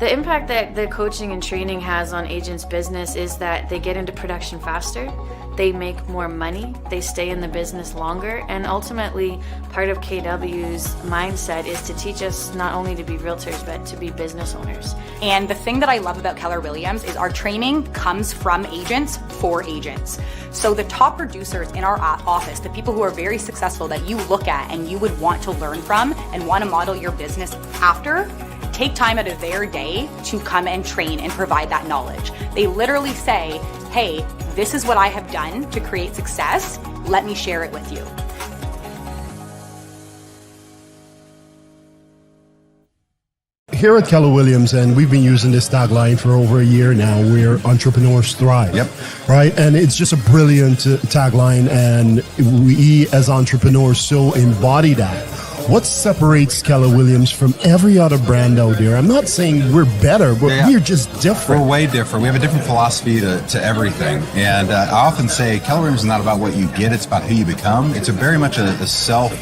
The impact that the coaching and training has on agents' business is that they get into production faster, they make more money, they stay in the business longer, and ultimately part of KW's mindset is to teach us not only to be realtors but to be business owners. And the thing that I love about Keller Williams is our training comes from agents for agents. So the top producers in our office, the people who are very successful that you look at and you would want to learn from and want to model your business after, take time out of their day to come and train and provide that knowledge. They literally say, hey, this is what I have done to create success. Let me share it with you. Here at Keller Williams, and we've been using this tagline for over a year now, where entrepreneurs thrive. Yep. Right? And it's just a brilliant tagline, and we as entrepreneurs so embody that. What separates Keller Williams from every other brand out there? I'm not saying we're better, but we're just different. We're way different. We have a different philosophy to everything. And I often say Keller Williams is not about what you get, it's about who you become. It's very much a self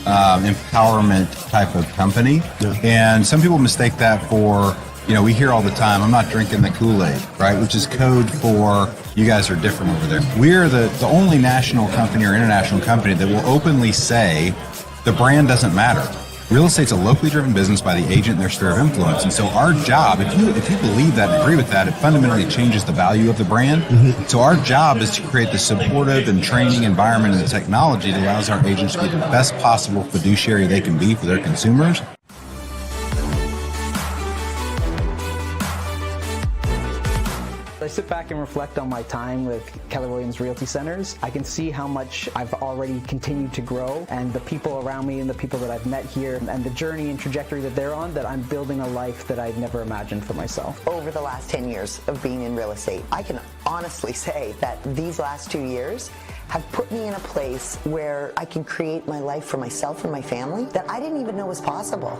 empowerment type of company. Yeah. And some people mistake that for, we hear all the time, I'm not drinking the Kool-Aid, right? Which is code for you guys are different over there. We're the only national company or international company that will openly say the brand doesn't matter. Real estate's a locally driven business by the agent and their sphere of influence. And so our job, if you believe that and agree with that, it fundamentally changes the value of the brand. Mm-hmm. So our job is to create the supportive and training environment and the technology that allows our agents to be the best possible fiduciary they can be for their consumers. I sit back and reflect on my time with Keller Williams Realty Centers. I can see how much I've already continued to grow, and the people around me and the people that I've met here and the journey and trajectory that they're on, that I'm building a life that I'd never imagined for myself. Over the last 10 years of being in real estate, I can honestly say that these last 2 years have put me in a place where I can create my life for myself and my family that I didn't even know was possible.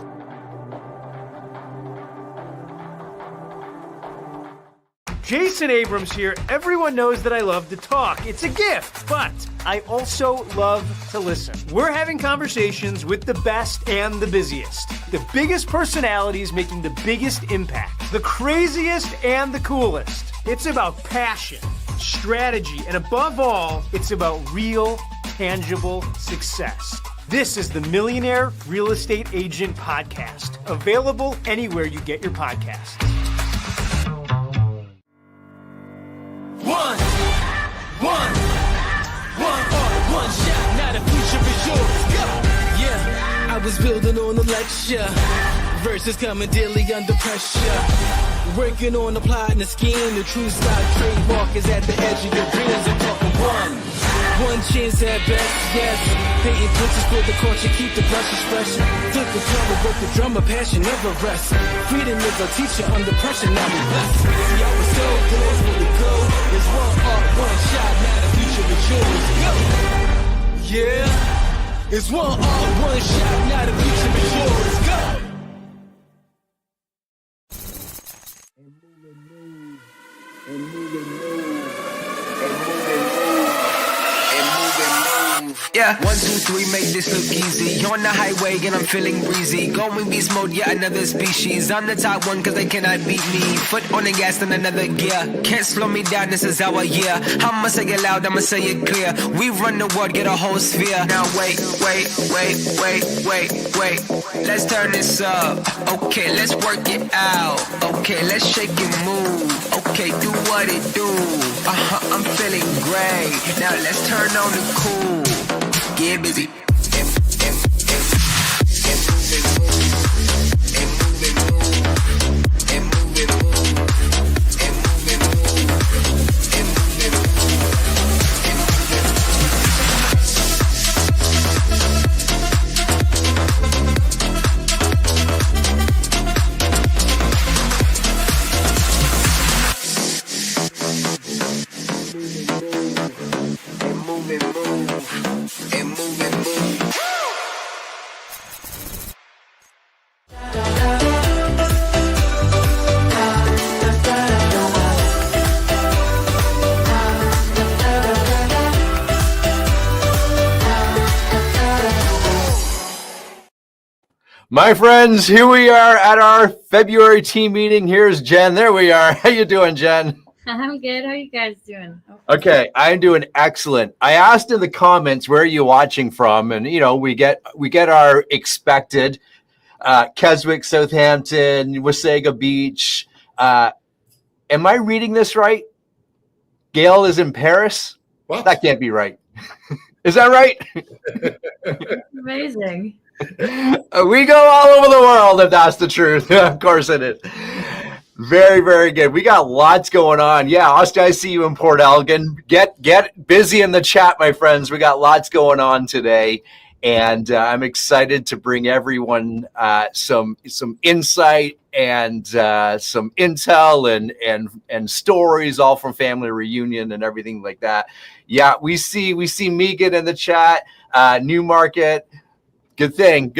Jason Abrams here. Everyone knows that I love to talk. It's a gift, but I also love to listen. We're having conversations with the best and the busiest. The biggest personalities making the biggest impact. The craziest and the coolest. It's about passion, strategy, and above all, it's about real, tangible success. This is the Millionaire Real Estate Agent Podcast, available anywhere you get your podcasts. One shot, now the future is yours. Go! Yeah, I was building on the lecture. Verses coming daily under pressure. Working on the plot and the scheme. The true stock trademark is at the edge of your dreams. I'm talking one chance at best, yes. Painting pictures for the culture, keep the brushes fresh. Flip the drummer, work the drummer, passion never rests. Freedom is a teacher under pressure, now we blessed. See, I was so close where we go. There's one art, one shot, now the future is yours. Go! Yeah, it's one art, one shot, now the future is yours. Go! Yeah, 1, 2, 3, make this look easy. On the highway and I'm feeling breezy. Going beast mode, yeah, another species. I'm the top one cause they cannot beat me. Foot on the gas in another gear. Can't slow me down, this is our year. I'ma say it loud, I'ma say it clear. We run the world, get a whole sphere. Now wait. Let's turn this up. Okay, let's work it out. Okay, let's shake and move. Okay, do what it do. I'm feeling great. Now let's turn on the cool. Get busy. And move. My friends, here we are at our February team meeting. Here's Jen. There we are. How you doing, Jen? I'm good. How you guys doing? Okay, I'm doing excellent. I asked in the comments where are you watching from, and we get our expected Keswick, Southampton, Wasaga Beach. Am I reading this right? Gail is in Paris? What? That can't be right. Is that right? Amazing. We go all over the world if that's the truth. Of course it is. Very, very good. We got lots going on. Yeah, Austin, I see you in Port Elgin. Get busy in the chat, my friends. We got lots going on today. And I'm excited to bring everyone some insight and some intel and stories, all from family reunion and everything like that. Yeah, we see Megan in the chat, Newmarket. Good thing.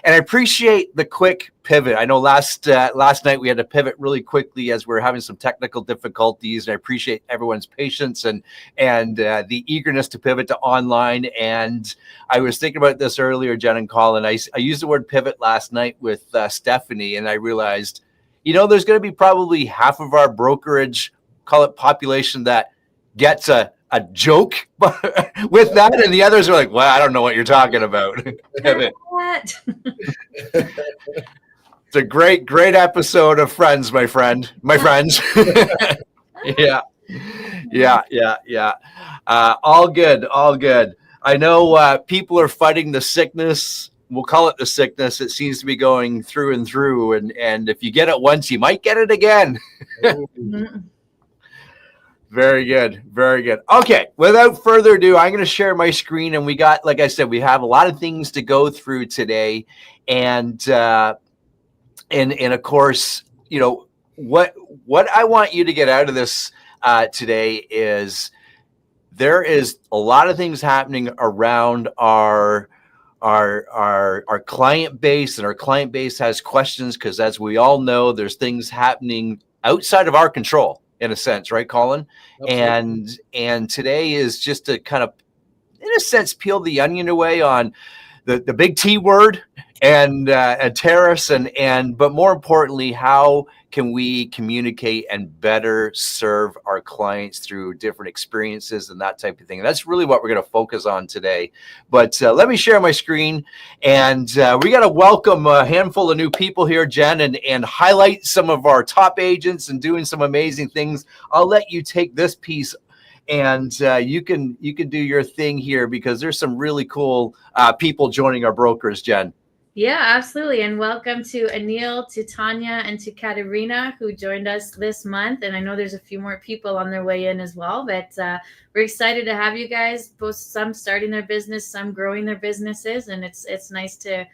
And I appreciate the quick pivot. I know last night we had to pivot really quickly as we're having some technical difficulties. And I appreciate everyone's patience and the eagerness to pivot to online. And I was thinking about this earlier, Jen and Colin. I used the word pivot last night with Stephanie, and I realized, there's going to be probably half of our brokerage, call it population, that gets a joke with that, and the others are like, well, I don't know what you're talking about. What? It's a great episode of Friends, my friends. Yeah. All good. I know people are fighting the sickness. We'll call it the sickness. It seems to be going through and through, and if you get it once, you might get it again. Very good. Okay, without further ado, I'm going to share my screen, and we got, like I said, we have a lot of things to go through today, and of course, what I want you to get out of this today is there is a lot of things happening around our client base, and our client base has questions because, as we all know, there's things happening outside of our control, in a sense, right, Colin? Absolutely. And today is just to kind of, in a sense, peel the onion away on the big T word and tariffs, but more importantly, how can we communicate and better serve our clients through different experiences and that type of thing. And that's really what we're going to focus on today. But let me share my screen, and we got to welcome a handful of new people here, Jen, and highlight some of our top agents and doing some amazing things. I'll let you take this piece, and you can do your thing here, because there's some really cool people joining our brokers, Jen. Yeah, absolutely. And welcome to Anil, to Tanya, and to Katerina, who joined us this month. And I know there's a few more people on their way in as well, but we're excited to have you guys, both some starting their business, some growing their businesses. And it's nice to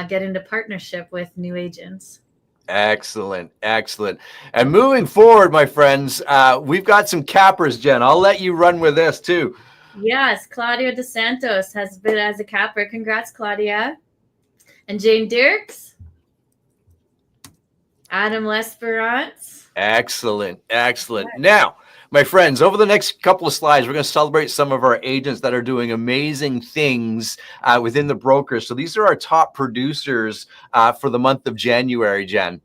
get into partnership with new agents. Excellent. And moving forward, my friends, we've got some cappers, Jen. I'll let you run with this too. Yes, Claudia DeSantos has been as a capper. Congrats, Claudia. And Jane Dirks, Adam Lesperance. Excellent. Now, my friends, over the next couple of slides, we're going to celebrate some of our agents that are doing amazing things within the brokers. So these are our top producers for the month of January, Jen.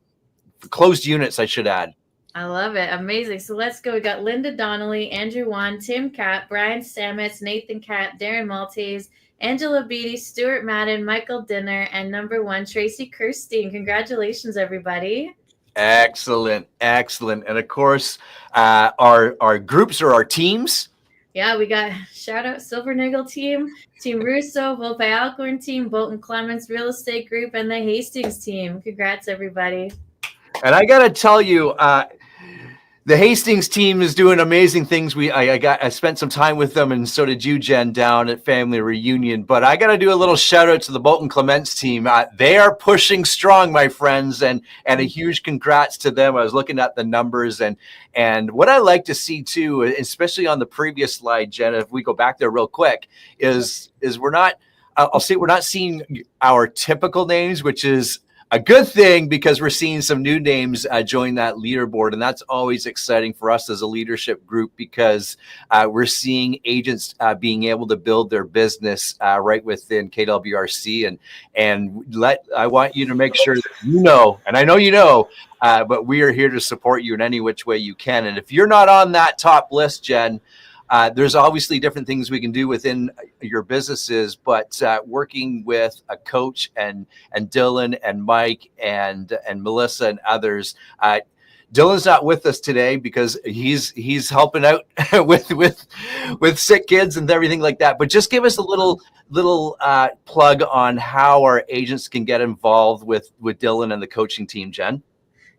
Closed units, I should add. I love it. Amazing. So let's go. We got Linda Donnelly, Andrew Wan, Tim Catt, Brian Stamets, Nathan Catt, Darren Maltese, Angela Beatty, Stuart Madden, Michael Dinner, and number one, Tracy Kirstein. Congratulations, everybody. Excellent. And of course, our groups or our teams. Yeah, we got shout out Silvernagel team, Team Russo, Volpe Alcorn team, Bolton Clements Real Estate Group, and the Hastings team. Congrats, everybody. And I got to tell you, the Hastings team is doing amazing things. I spent some time with them, and so did you, Jen, down at Family Reunion. But I got to do a little shout out to the Bolton Clements team. They are pushing strong, my friends, and a huge congrats to them. I was looking at the numbers, and what I like to see too, especially on the previous slide, Jen, if we go back there real quick, is we're not. I'll say we're not seeing our typical names, which is a good thing because we're seeing some new names join that leaderboard, and that's always exciting for us as a leadership group because we're seeing agents being able to build their business right within KWRC, and I want you to make sure that you know, and I know you know, but we are here to support you in any which way you can. And if you're not on that top list, Jen, there's obviously different things we can do within your businesses, but working with a coach and Dylan and Mike and Melissa and others. Dylan's not with us today because he's helping out with sick kids and everything like that. But just give us a little plug on how our agents can get involved with Dylan and the coaching team, Jen.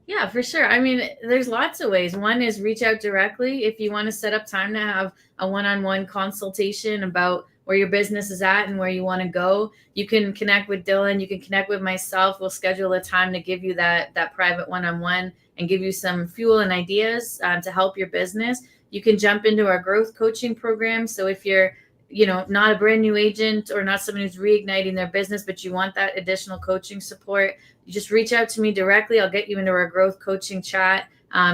Yeah, for sure. I mean, there's lots of ways. One is reach out directly if you want to set up time to have a one-on-one consultation about where your business is at and where you want to go. You can connect with Dylan. You can connect with myself. We'll schedule a time to give you that private one-on-one and give you some fuel and ideas to help your business. You can jump into our growth coaching program. So if you're not a brand new agent or not someone who's reigniting their business, but you want that additional coaching support, you just reach out to me directly. I'll get you into our growth coaching chat.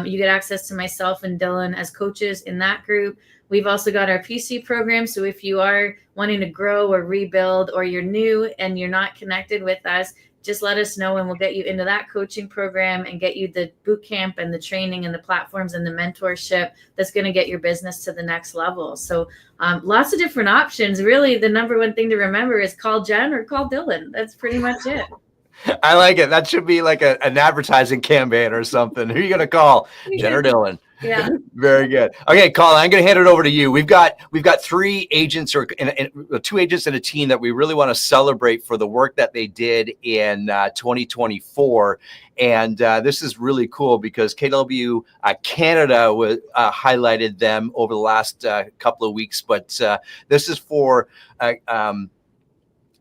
You get access to myself and Dylan as coaches in that group. We've also got our PC program. So if you are wanting to grow or rebuild, or you're new and you're not connected with us, just let us know and we'll get you into that coaching program and get you the boot camp and the training and the platforms and the mentorship that's going to get your business to the next level. So lots of different options. Really, the number one thing to remember is call Jen or call Dylan. That's pretty much it. I like it. That should be like an advertising campaign or something. Who are you going to call? Jen or Dylan? Yeah. Very good. Okay, Colin, I'm going to hand it over to you. We've got 3 agents or 2 agents and a team that we really want to celebrate for the work that they did in 2024. And this is really cool because KW Canada highlighted them over the last couple of weeks. But this is for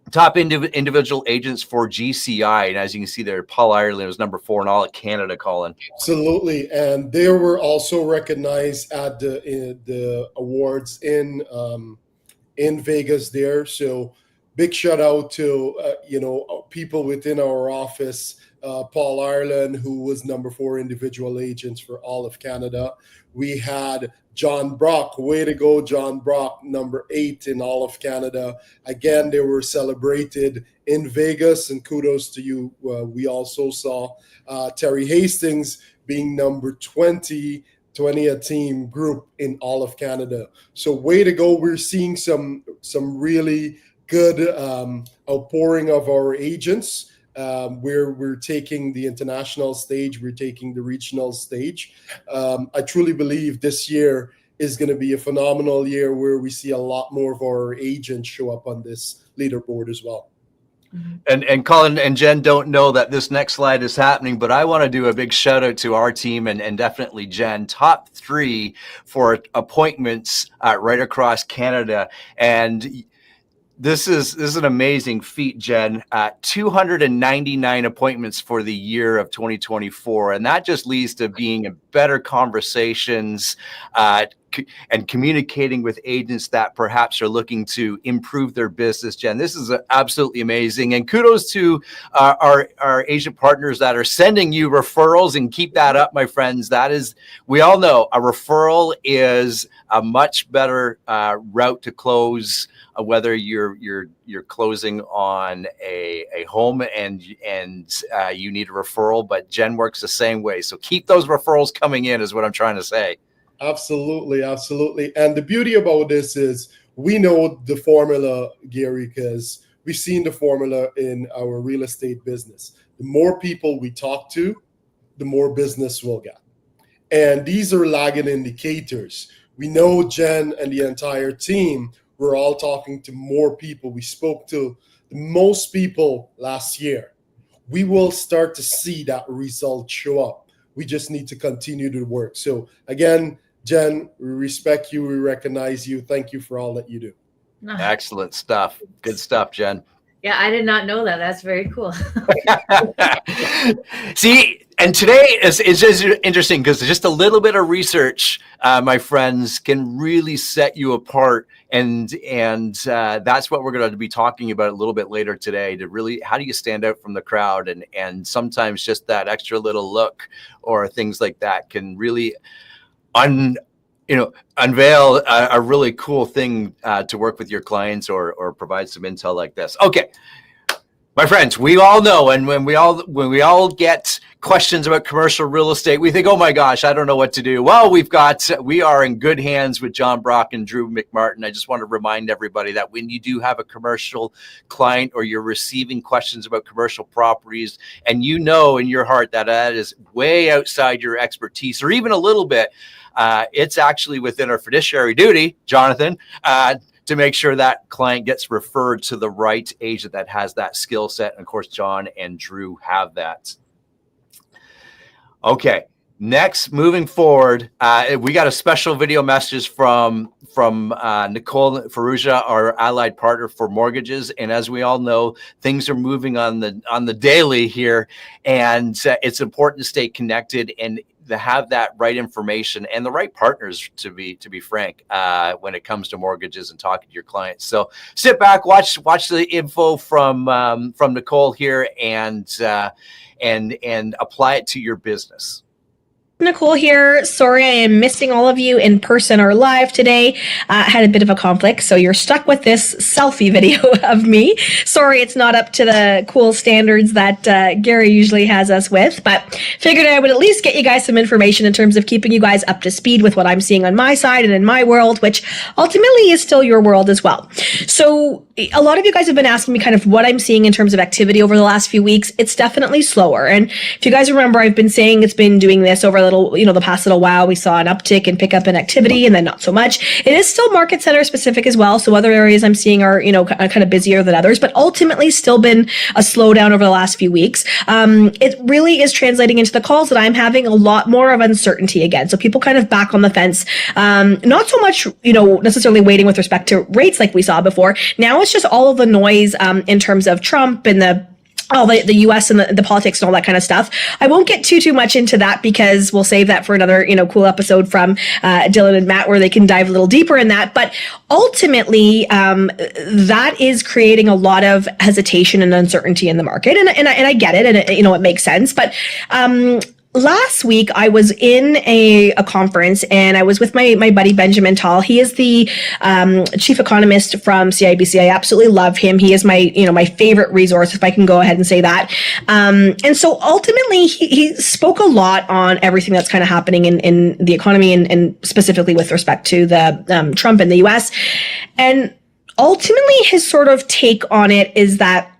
top individual agents for GCI. And as you can see there, Paul Ireland was number 4 in all of Canada, Colin. Absolutely. And they were also recognized at the awards in Vegas there. So big shout out to, people within our office, Paul Ireland, who was number 4 individual agents for all of Canada. We had John Brock, way to go, John Brock, number 8 in all of Canada. Again, they were celebrated in Vegas, and kudos to you. We also saw Terry Hastings being number 20 a team group in all of Canada. So way to go. We're seeing some really good outpouring of our agents. We're taking the international stage, we're taking the regional stage. I truly believe this year is going to be a phenomenal year where we see a lot more of our agents show up on this leaderboard as well. And Colin and Jen don't know that this next slide is happening, but I want to do a big shout out to our team and definitely Jen, top 3 for appointments right across Canada. And this is an amazing feat, Jen. 299 appointments for the year of 2024. And that just leads to being better conversations and communicating with agents that perhaps are looking to improve their business, Jen. This is absolutely amazing. And kudos to our agent partners that are sending you referrals, and keep that up, my friends. That is, we all know a referral is a much better route to close, whether you're closing on a home and you need a referral, but Jen works the same way. So keep those referrals coming in is what I'm trying to say. Absolutely. And the beauty about this is we know the formula, Gary, because we've seen the formula in our real estate business. The more people we talk to, the more business we'll get. And these are lagging indicators. We know Jen and the entire team, we're all talking to more people. We spoke to the most people last year. We will start to see that result show up. We just need to continue to work. So again, Jen, we respect you. We recognize you. Thank you for all that you do. Excellent stuff. Good stuff, Jen. Yeah, I did not know that. That's very cool. See, And today is just interesting because just a little bit of research, my friends, can really set you apart. And that's what we're going to be talking about a little bit later today, to really, how do you stand out from the crowd? And sometimes just that extra little look or things like that can really unveil a really cool thing to work with your clients or provide some intel like this. Okay. My friends, we all know, and when we all get questions about commercial real estate, we think, oh my gosh, I don't know what to do. Well, we are in good hands with John Brock and Drew McMartin. I just want to remind everybody that when you do have a commercial client or you're receiving questions about commercial properties, and you know in your heart that that is way outside your expertise, or even a little bit, it's actually within our fiduciary duty, Jonathan, to make sure that client gets referred to the right agent that has that skill set. And of course, John and Drew have that. Okay, next, moving forward, we got a special video message from Nicole Ferrugia, our allied partner for mortgages. And as we all know, things are moving on the daily here, and it's important to stay connected and to have that right information and the right partners, to be frank, when it comes to mortgages and talking to your clients. So sit back, watch the info from Nicole here, and apply it to your business. Nicole here. Sorry I am missing all of you in person or live today. Had a bit of a conflict, so you're stuck with this selfie video of me. Sorry it's not up to the cool standards that Gary usually has us with, but figured I would at least get you guys some information in terms of keeping you guys up to speed with what I'm seeing on my side and in my world, which ultimately is still your world as well. So a lot of you guys have been asking me kind of what I'm seeing in terms of activity over the last few weeks. It's definitely slower. And if you guys remember, I've been saying it's been doing this over the past little while. We saw an uptick and pickup in activity, and then not so much. It is still market center specific as well. So other areas I'm seeing are, kind of busier than others, but ultimately still been a slowdown over the last few weeks. It really is translating into the calls that I'm having a lot more of uncertainty again. So people kind of back on the fence. Not so much, necessarily waiting with respect to rates like we saw before. Now it's just all of the noise in terms of Trump and the U.S. and the politics and all that kind of stuff. I won't get too much into that because we'll save that for another, cool episode from Dylan and Matt where they can dive a little deeper in that. But ultimately, that is creating a lot of hesitation and uncertainty in the market. And I get it. And it makes sense. But, last week, I was in a conference, and I was with my buddy Benjamin Tall. He is the chief economist from CIBC. I absolutely love him. He is my favorite resource, if I can go ahead and say that. And so ultimately, he spoke a lot on everything that's kind of happening in the economy, and specifically with respect to the Trump in the U.S. And ultimately, his sort of take on it is that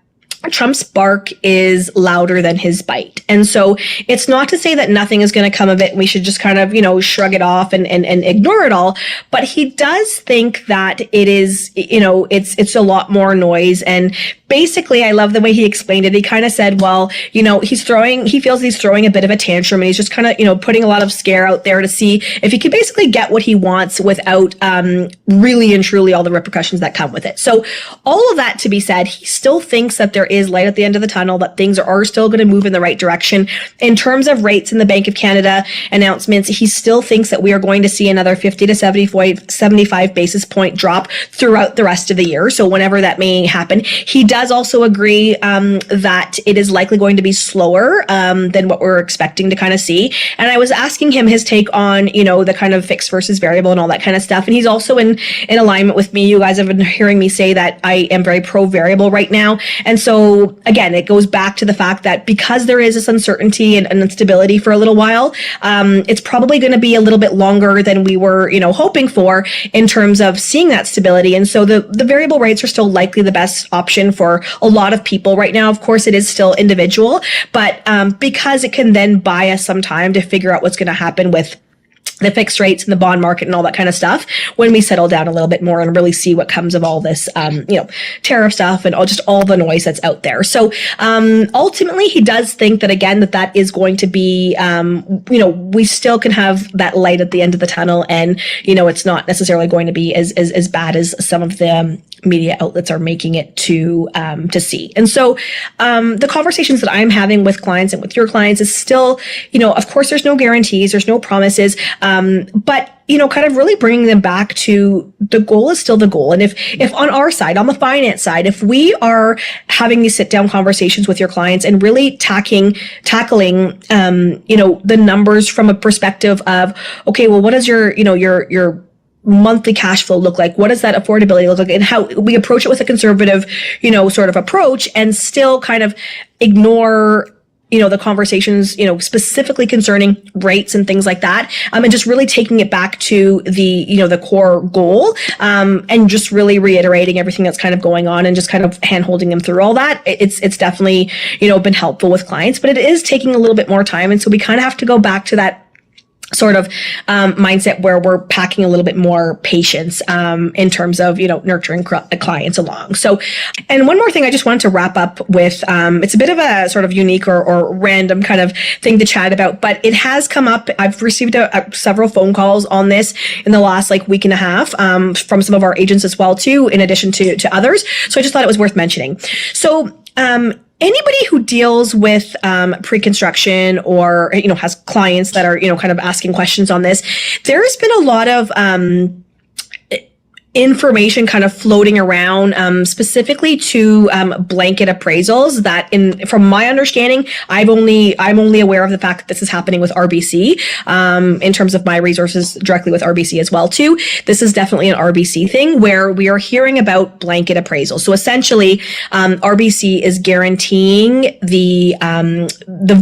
Trump's bark is louder than his bite. And so it's not to say that nothing is going to come of it and we should just kind of, shrug it off and ignore it all. But he does think that it is, it's a lot more noise. And basically, I love the way he explained it. He kind of said, well, he feels he's throwing a bit of a tantrum, and he's just kind of, putting a lot of scare out there to see if he can basically get what he wants without really and truly all the repercussions that come with it. So all of that to be said, he still thinks that there is light at the end of the tunnel, that things are still going to move in the right direction. In terms of rates in the Bank of Canada announcements, he still thinks that we are going to see another 50 to 75 basis point drop throughout the rest of the year. So whenever that may happen, he does also agree that it is likely going to be slower than what we're expecting to kind of see. And I was asking him his take on, the kind of fixed versus variable and all that kind of stuff. And he's also in alignment with me. You guys have been hearing me say that I am very pro variable right now. And so again, it goes back to the fact that because there is this uncertainty and instability for a little while, it's probably going to be a little bit longer than we were, hoping for in terms of seeing that stability. And so the variable rates are still likely the best option for a lot of people right now. Of course, it is still individual, but because it can then buy us some time to figure out what's going to happen with the fixed rates and the bond market and all that kind of stuff when we settle down a little bit more and really see what comes of all this, tariff stuff and all the noise that's out there. So, ultimately he does think that again, that is going to be, we still can have that light at the end of the tunnel, and, it's not necessarily going to be as bad as some of the media outlets are making it to see. And so, the conversations that I'm having with clients and with your clients is still, of course there's no guarantees, there's no promises, but kind of really bringing them back to the goal is still the goal. And if on our side, on the finance side, if we are having these sit down conversations with your clients and really tackling, the numbers from a perspective of, okay, well, what is your monthly cash flow look like? What does that affordability look like? And how we approach it with a conservative, sort of approach, and still kind of ignore the conversations, specifically concerning rates and things like that. And just really taking it back to the core goal, and just really reiterating everything that's kind of going on and just kind of hand holding them through all that. It's definitely, been helpful with clients, but it is taking a little bit more time. And so we kind of have to go back to that sort of mindset where we're packing a little bit more patience in terms of nurturing clients along. So, and one more thing I just wanted to wrap up with, it's a bit of a sort of unique or random kind of thing to chat about, but it has come up. I've received several phone calls on this in the last week and a half from some of our agents as well too, in addition to others. So I just thought it was worth mentioning. So anybody who deals with pre-construction or has clients that are kind of asking questions on this, there has been a lot of information kind of floating around, specifically to blanket appraisals that from my understanding, I'm only aware of the fact that this is happening with RBC, in terms of my resources directly with RBC as well too. This is definitely an RBC thing where we are hearing about blanket appraisals. So essentially, RBC is guaranteeing the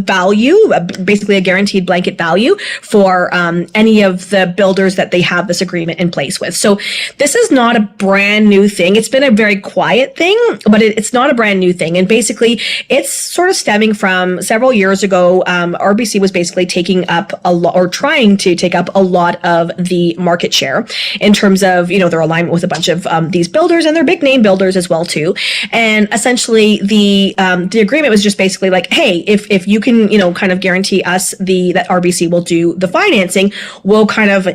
value, basically a guaranteed blanket value for any of the builders that they have this agreement in place with. So this is not a brand new thing. It's been a very quiet thing, but it's not a brand new thing. And basically, it's sort of stemming from several years ago. RBC was basically taking up trying to take up a lot of the market share in terms of, their alignment with a bunch of these builders, and they're big name builders as well too. And essentially the agreement was just basically like, hey, if you can, kind of guarantee us that RBC will do the financing, we'll kind of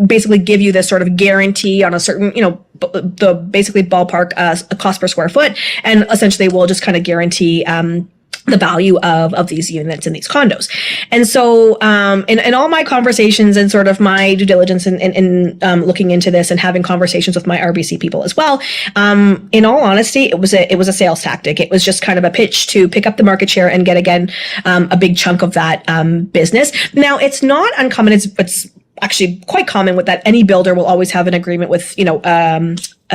basically give you this sort of guarantee on a certain, the basically ballpark cost per square foot, and essentially we'll just kind of guarantee the value of these units and these condos. And so in all my conversations and sort of my due diligence in looking into this and having conversations with my RBC people as well, in all honesty, it was a sales tactic. It was just kind of a pitch to pick up the market share and get again a big chunk of that business. Now, it's not uncommon. It's actually quite common with that any builder will always have an agreement with,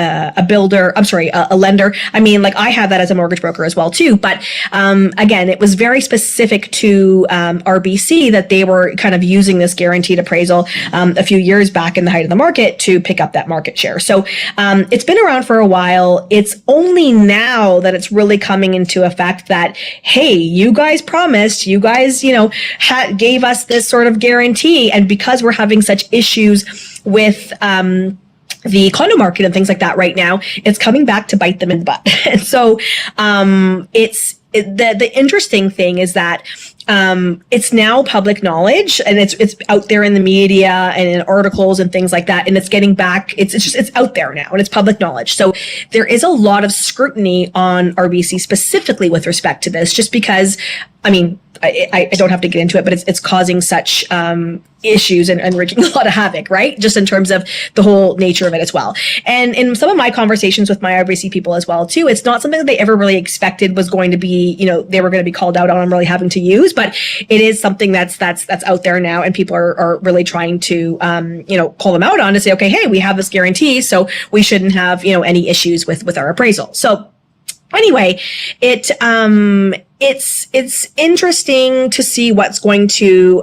a lender. I mean, I have that as a mortgage broker as well too. But again, it was very specific to RBC that they were kind of using this guaranteed appraisal a few years back in the height of the market to pick up that market share. So it's been around for a while. It's only now that it's really coming into effect that, hey, you guys promised, you guys, gave us this sort of guarantee. And because we're having such issues with the condo market and things like that right now, it's coming back to bite them in the butt. And so the interesting thing is that it's now public knowledge, and it's out there in the media and in articles and things like that, and it's getting back. It's out there now, and it's public knowledge. So there is a lot of scrutiny on RBC specifically with respect to this, just because, I mean, I don't have to get into it, but it's causing such issues and wreaking a lot of havoc, right? Just in terms of the whole nature of it as well. And in some of my conversations with my RBC people as well too, it's not something that they ever really expected was going to be, they were going to be called out on and really having to use, but it is something that's out there now, and people are really trying to call them out on to say, okay, hey, we have this guarantee, so we shouldn't have any issues with our appraisal. So anyway, it's interesting to see what's going to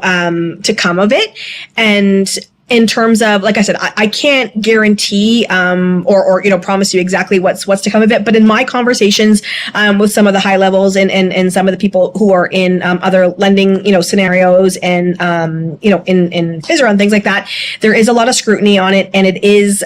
come of it. And in terms of, like I said, I can't guarantee or promise you exactly what's to come of it. But in my conversations with some of the high levels and some of the people who are in other lending scenarios and in FISRA and things like that, there is a lot of scrutiny on it, and it is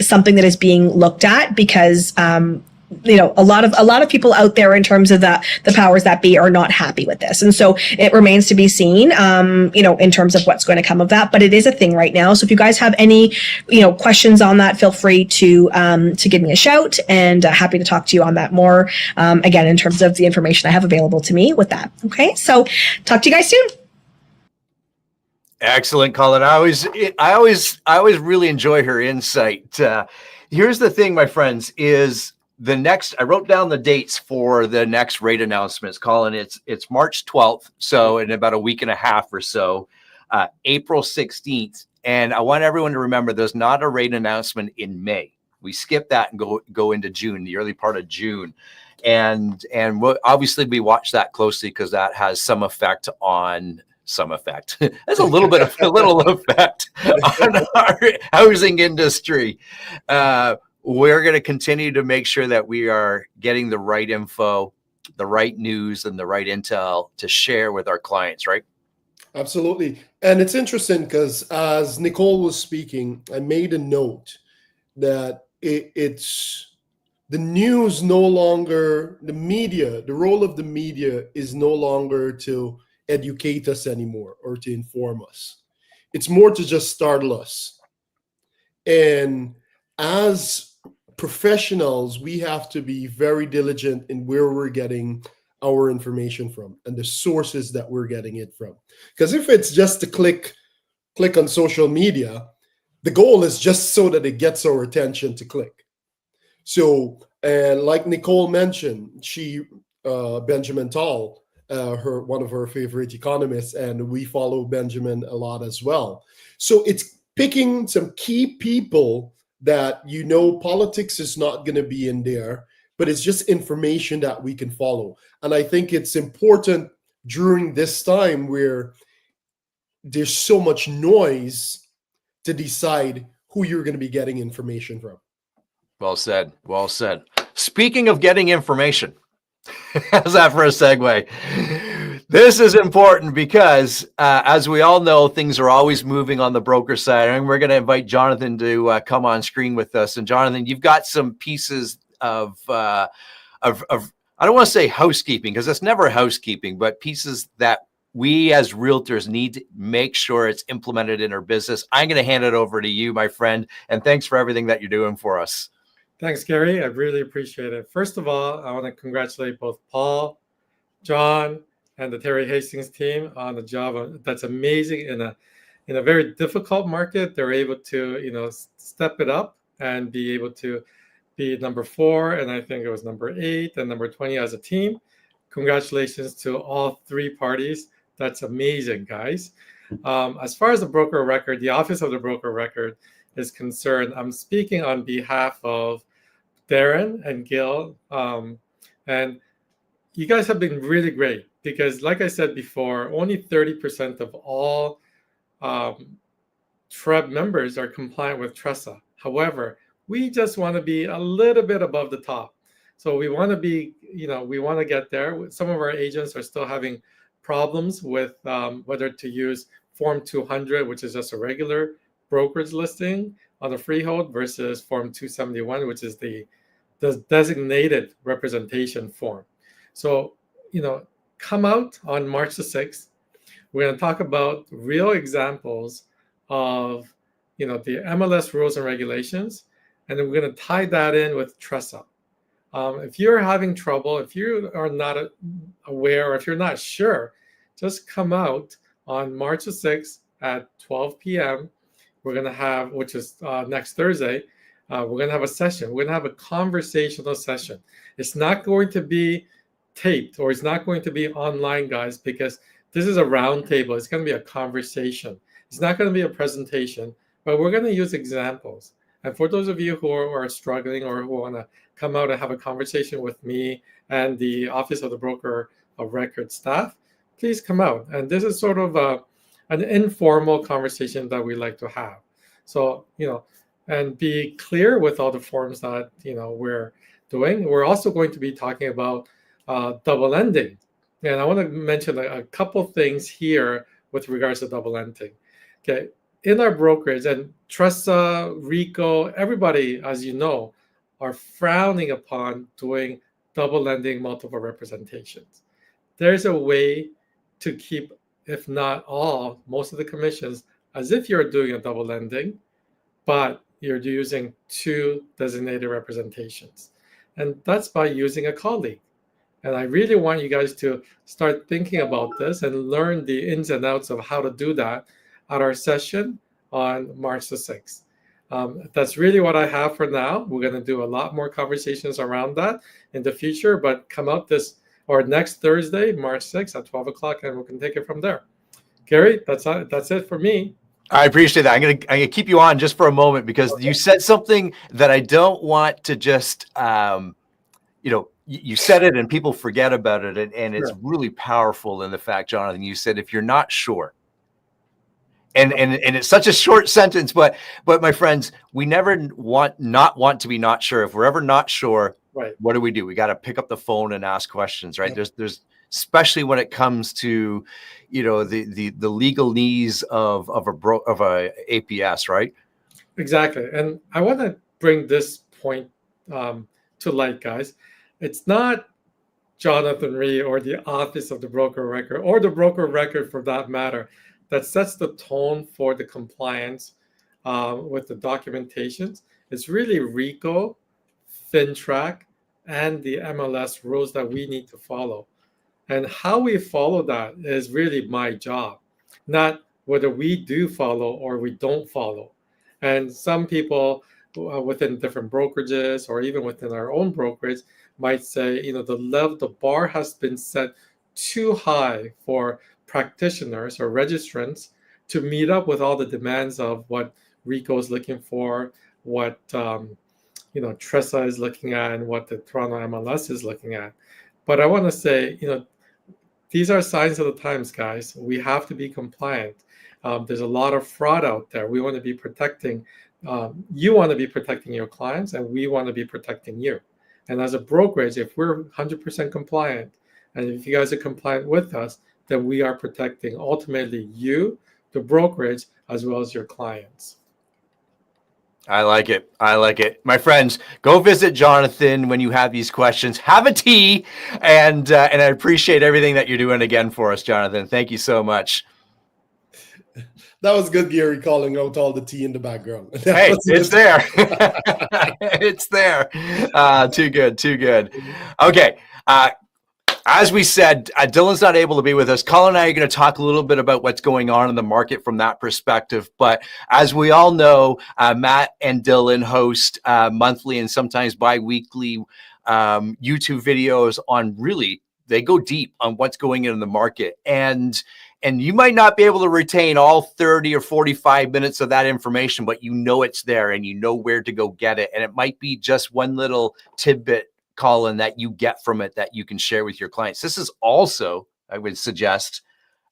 something that is being looked at because a lot of people out there in terms of the powers that be are not happy with this. And so it remains to be seen, in terms of what's going to come of that. But it is a thing right now. So if you guys have any, questions on that, feel free to give me a shout, and happy to talk to you on that more. Again, in terms of the information I have available to me with that. Okay. So talk to you guys soon. Excellent, Colin. I always really enjoy her insight. Here's the thing, my friends, is I wrote down the dates for the next rate announcements, Colin. It's March 12th. So in about a week and a half or so, April 16th. And I want everyone to remember there's not a rate announcement in May. We skip that and go into June, the early part of June. And obviously we watch that closely because that has some effect. There's a little effect on our housing industry. We're going to continue to make sure that we are getting the right info, the right news, and the right intel to share with our clients, right? Absolutely. And it's interesting because as Nicole was speaking, I made a note that it's the news no longer, the media, the role of the media is no longer to educate us anymore or to inform us. It's more to just startle us. And as professionals, we have to be very diligent in where we're getting our information from and the sources that we're getting it from. Because if it's just to click on social media, the goal is just so that it gets our attention to click. So, and like Nicole mentioned, Benjamin Tal, one of her favorite economists, and we follow Benjamin a lot as well. So it's picking some key people that politics is not going to be in there, but it's just information that we can follow. And I think it's important during this time where there's so much noise to decide who you're going to be getting information from. Well said. Well said. Speaking of getting information, how's that for a segue? This is important because, as we all know, things are always moving on the broker side, and we're going to invite Jonathan to come on screen with us. And Jonathan, you've got some pieces of I don't want to say housekeeping because it's never housekeeping, but pieces that we as realtors need to make sure it's implemented in our business. I'm going to hand it over to you, my friend, and thanks for everything that you're doing for us. Thanks, Gary. I really appreciate it. First of all, I want to congratulate both Paul, John, and the Terry Hastings team on the job. That's amazing. In a very difficult market, they're able to, step it up and be able to be number 4, and I think it was number 8 and number 20 as a team. Congratulations to all 3 parties. That's amazing, guys. As far as the broker record, the Office of the Broker Record is concerned, I'm speaking on behalf of Darren and Gil, and you guys have been really great because, like I said before, only 30% of all TREB members are compliant with TRESA. However, we just want to be a little bit above the top. So we want to be, we want to get there. Some of our agents are still having problems with whether to use Form 200, which is just a regular brokerage listing on the freehold, versus Form 271, which is the designated representation form. So, come out on March the 6th. We're going to talk about real examples of, the MLS rules and regulations, and then we're going to tie that in with TRESA. If you're having trouble, if you are not aware, or if you're not sure, just come out on March the 6th at 12 p.m. We're going to have, which is next Thursday, we're going to have a session. We're going to have a conversational session. It's not going to be taped, or it's not going to be online, guys, because this is a round table. It's going to be a conversation. It's not going to be a presentation, but we're going to use examples. And for those of you who are struggling or who want to come out and have a conversation with me and the Office of the Broker of Record staff, please come out. And this is sort of an informal conversation that we like to have. So, and be clear with all the forms that, we're doing. We're also going to be talking about double ending. And I want to mention a couple things here with regards to double ending. Okay. In our brokerage, and Tressa, Rico, everybody, as you know, are frowning upon doing double lending multiple representations. There's a way to keep, if not all, most of the commissions as if you're doing a double lending, but you're using 2 designated representations. And that's by using a colleague. And I really want you guys to start thinking about this and learn the ins and outs of how to do that at our session on March the 6th. That's really what I have for now. We're going to do a lot more conversations around that in the future, but come out next Thursday, March 6th at 12 o'clock, and we can take it from there. Gary, that's it for me. I appreciate that. I'm gonna keep you on just for a moment because you said something that I don't want to just you said it and people forget about it, and it's really powerful in the fact, Jonathan, you said if you're not sure. And it's such a short sentence, but my friends, we never want to be not sure. If we're ever not sure, right, what do? We got to pick up the phone and ask questions, right? Yep. There's especially when it comes to, the legalese of a APS, right? Exactly. And I want to bring this point to light, guys. It's not Jonathan Rhee or the Office of the Broker Record, or the Broker Record for that matter, that sets the tone for the compliance with the documentations. It's really RICO, FinTrack, and the MLS rules that we need to follow. And how we follow that is really my job, not whether we do follow or we don't follow. And some people within different brokerages or even within our own brokerage might say, the bar has been set too high for practitioners or registrants to meet up with all the demands of what RICO is looking for, what Tressa is looking at, and what the Toronto MLS is looking at. But I want to say, these are signs of the times, guys. We have to be compliant. There's a lot of fraud out there. We want to be protecting. You want to be protecting your clients, and we want to be protecting you. And as a brokerage, if we're 100% compliant, and if you guys are compliant with us, then we are protecting ultimately you, the brokerage, as well as your clients. I like it. My friends, go visit Jonathan when you have these questions. Have a tea, and I appreciate everything that you're doing again for us, Jonathan. Thank you so much. That was good, Gary, calling out all the tea in the background. Hey, it's there. It's there. Too good. Okay. As we said, Dylan's not able to be with us. Colin and I are going to talk a little bit about what's going on in the market from that perspective. But as we all know, Matt and Dylan host monthly and sometimes bi-weekly YouTube videos on they go deep on what's going on in the market. And you might not be able to retain all 30 or 45 minutes of that information, but it's there and you know where to go get it. And it might be just one little tidbit, Colin, that you get from it that you can share with your clients. This is also, I would suggest,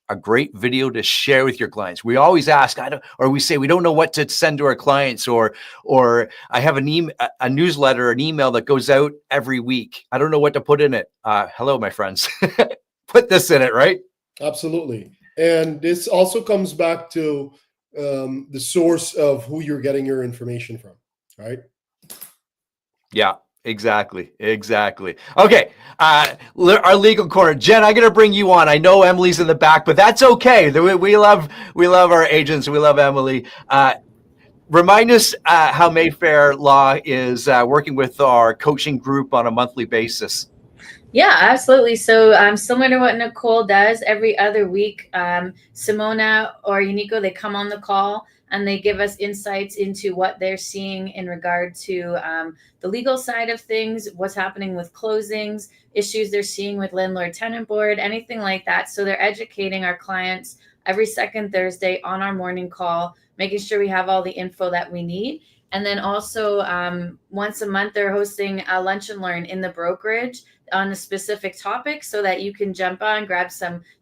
a great video to share with your clients. We always ask, we say we don't know what to send to our clients, or I have a newsletter, an email that goes out every week. I don't know what to put in it. Hello, my friends. Put this in it, right? Absolutely. And this also comes back to the source of who you're getting your information from, right? Yeah. Exactly. Okay. Our legal corner, Jen, I'm going to bring you on. I know Emily's in the back, but that's okay. We love our agents. We love Emily. Remind us how Mayfair Law is working with our coaching group on a monthly basis. Yeah, absolutely. So similar to what Nicole does, every other week, Simona or Unico, they come on the call and they give us insights into what they're seeing in regard to the legal side of things, what's happening with closings, issues they're seeing with landlord-tenant board, anything like that. So they're educating our clients every second Thursday on our morning call, making sure we have all the info that we need. And then also once a month, they're hosting a lunch and learn in the brokerage on a specific topic so that you can jump on,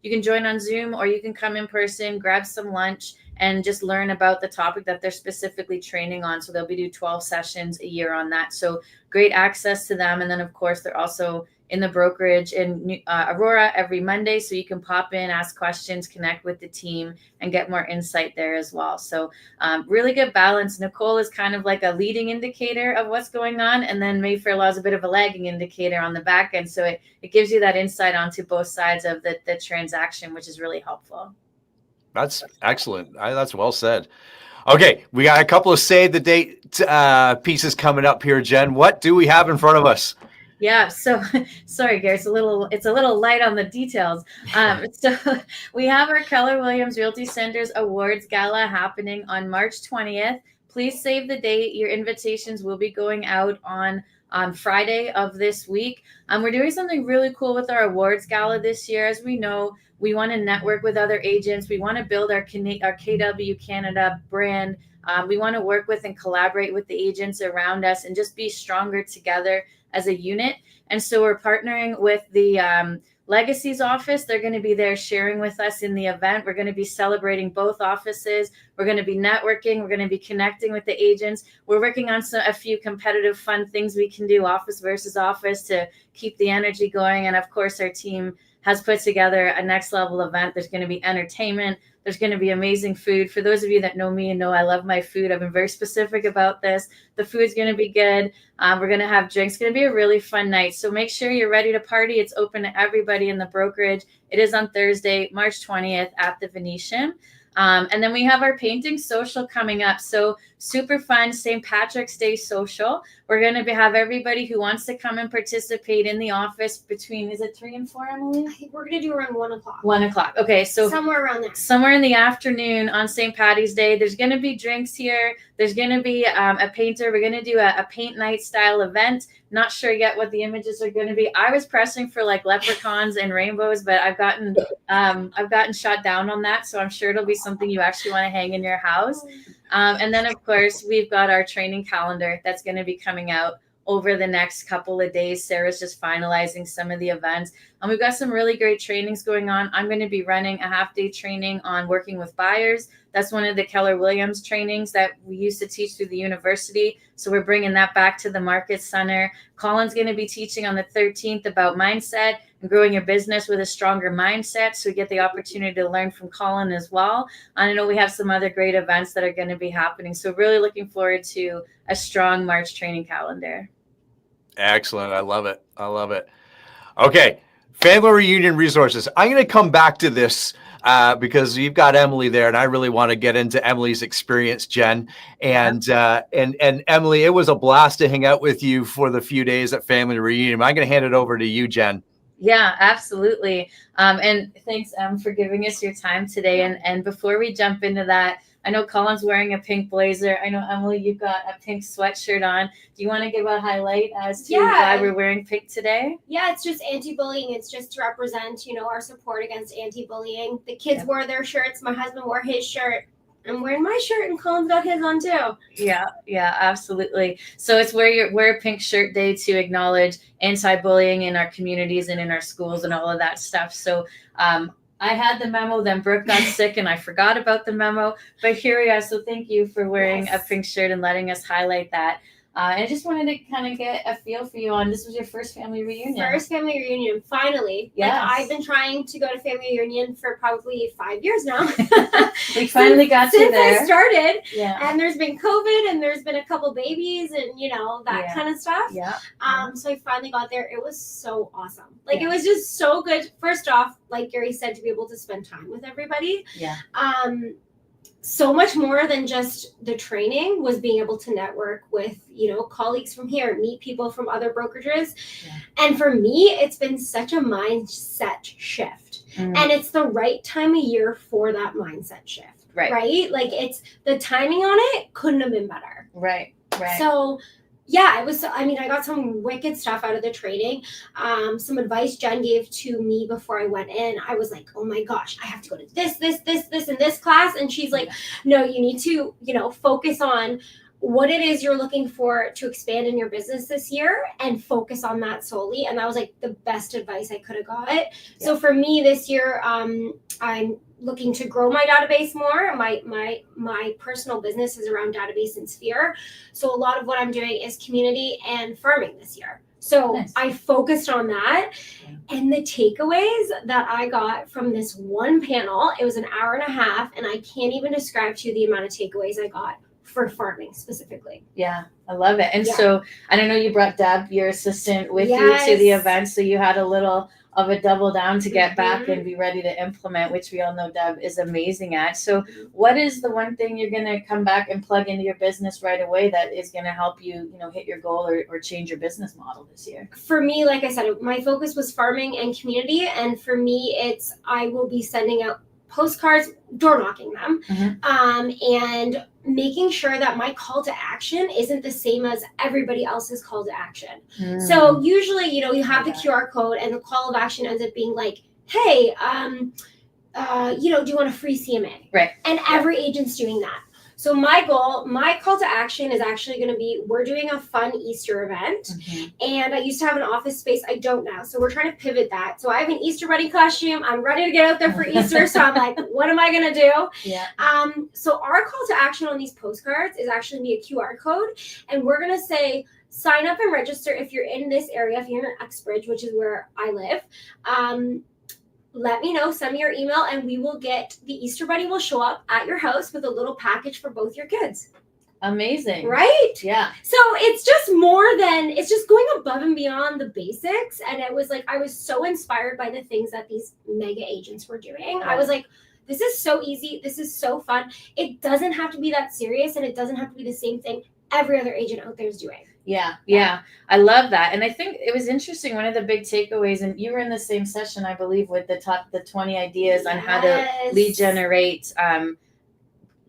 you can join on Zoom, or you can come in person, grab some lunch, and just learn about the topic that they're specifically training on. So they'll be do 12 sessions a year on that. So great access to them. And then of course, they're also in the brokerage in Aurora every Monday. So you can pop in, ask questions, connect with the team, and get more insight there as well. So really good balance. Nicole is kind of like a leading indicator of what's going on. And then Mayfair Law is a bit of a lagging indicator on the back end. So it gives you that insight onto both sides of the transaction, which is really helpful. That's excellent. That's well said. Okay, we got a couple of save the date pieces coming up here, Jen. What do we have in front of us? Yeah, so sorry, Gary, it's a little light on the details. So we have our Keller Williams Realty Centers Awards Gala happening on March 20th. Please save the date. Your invitations will be going out on Friday of this week. We're doing something really cool with our awards gala this year. As we know, we want to network with other agents. We want to build our KW Canada brand. We want to work with and collaborate with the agents around us and just be stronger together as a unit. And so we're partnering with the Legacies office. They're going to be there sharing with us in the event. We're going to be celebrating both offices. We're going to be networking. We're going to be connecting with the agents. We're working on a few competitive fun things we can do office versus office to keep the energy going. And of course, our team has put together a next level event. There's going to be entertainment. There's going to be amazing food. For those of you that know me and know I love my food, I've been very specific about this. The food's going to be good. We're going to have drinks. It's going to be a really fun night. So make sure you're ready to party. It's open to everybody in the brokerage. It is on Thursday, March 20th at the Venetian. And then we have our painting social coming up. So super fun St. Patrick's Day social. We're going to have everybody who wants to come and participate in the office between, is it 3 and 4, Emily? I think we're going to do around 1 o'clock. 1 o'clock. Okay. So somewhere around there. Somewhere in the afternoon on St. Patty's Day. There's going to be drinks here. There's going to be a painter. We're going to do a paint night style event. Not sure yet what the images are going to be. I was pressing for like leprechauns and rainbows, but I've gotten shot down on that. So I'm sure it'll be something you actually want to hang in your house. And then of course we've got our training calendar that's going to be coming out over the next couple of days. Sarah's just finalizing some of the events. And we've got some really great trainings going on. I'm going to be running a half-day training on working with buyers. That's one of the Keller Williams trainings that we used to teach through the university. So we're bringing that back to the Market Center. Colin's going to be teaching on the 13th about mindset and growing your business with a stronger mindset. So we get the opportunity to learn from Colin as well. And I know we have some other great events that are going to be happening. So really looking forward to a strong March training calendar. Excellent. I love it. I love it. Okay. Family reunion resources. I'm going to come back to this because you've got Emily there, and I really want to get into Emily's experience, Jen. And Emily, it was a blast to hang out with you for the few days at family reunion. I'm going to hand it over to you, Jen. Yeah, absolutely. And thanks, for giving us your time today. And before we jump into that, I know Colin's wearing a pink blazer. I know, Emily, you've got a pink sweatshirt on. Do you want to give a highlight as to why we're wearing pink today? Yeah, it's just anti-bullying. It's just to represent, our support against anti-bullying. The kids wore their shirts. My husband wore his shirt. I'm wearing my shirt, and Colin's got his on too. Yeah, absolutely. So it's wear a pink shirt day to acknowledge anti-bullying in our communities and in our schools and all of that stuff. So I had the memo, then Brooke got sick and I forgot about the memo, but here we are. So thank you for wearing a pink shirt and letting us highlight that. And I just wanted to kind of get a feel for you on, this was your first family reunion. First family reunion, finally. Yes. Like, I've been trying to go to family reunion for probably 5 years now. We finally got you there. Since I started. Yeah. And there's been COVID and there's been a couple babies and, that kind of stuff. Yeah. So I finally got there. It was so awesome. Like, it was just so good. First off, like Gary said, to be able to spend time with everybody. Yeah. So much more than just the training was being able to network with, colleagues from here, meet people from other brokerages. Yeah. And for me, it's been such a mindset shift. Mm. And it's the right time of year for that mindset shift. Right? Like, it's the timing on it couldn't have been better. Right. So yeah, it was, I got some wicked stuff out of the training. Some advice Jen gave to me before I went in. I was like, oh my gosh, I have to go to this, and this class. And she's like, no, you need to, focus on what it is you're looking for to expand in your business this year and focus on that solely. And that was like the best advice I could have got. Yeah. So for me this year, I'm looking to grow my database more. My personal business is around database and Sphere. So a lot of what I'm doing is community and farming this year. So nice. I focused on that. Yeah. And the takeaways that I got from this one panel, it was an hour and a half, and I can't even describe to you the amount of takeaways I got for farming specifically. Yeah, I love it. And so I don't know, you brought Deb, your assistant, with you to the event. So you had a little of a double down to get back and be ready to implement, which we all know Deb is amazing at. So what is the one thing you're going to come back and plug into your business right away that is going to help you, hit your goal or change your business model this year? For me, like I said, my focus was farming and community. And for me, I will be sending out postcards, door knocking them, and making sure that my call to action isn't the same as everybody else's call to action. So usually, you have the QR code and the call of action ends up being like, hey, do you want a free CMA? Right. And every agent's doing that. So my call to action is actually going to be, we're doing a fun Easter event. And I used to have an office space. I don't now. So we're trying to pivot that. So I have an Easter bunny costume. I'm ready to get out there for Easter. So I'm like, what am I going to do? Yeah. So our call to action on these postcards is actually be a QR code. And we're going to say, sign up and register if you're in this area, if you're in Uxbridge, which is where I live. Let me know, send me your email, and we will get the Easter Bunny will show up at your house with a little package for both your kids. Amazing. Right? Yeah. So it's just it's just going above and beyond the basics. And it was like, I was so inspired by the things that these mega agents were doing. I was like, this is so easy. This is so fun. It doesn't have to be that serious, and it doesn't have to be the same thing every other agent out there is doing. Yeah. I love that. And I think it was interesting. One of the big takeaways, and you were in the same session, I believe, with the 20 ideas on how to lead generate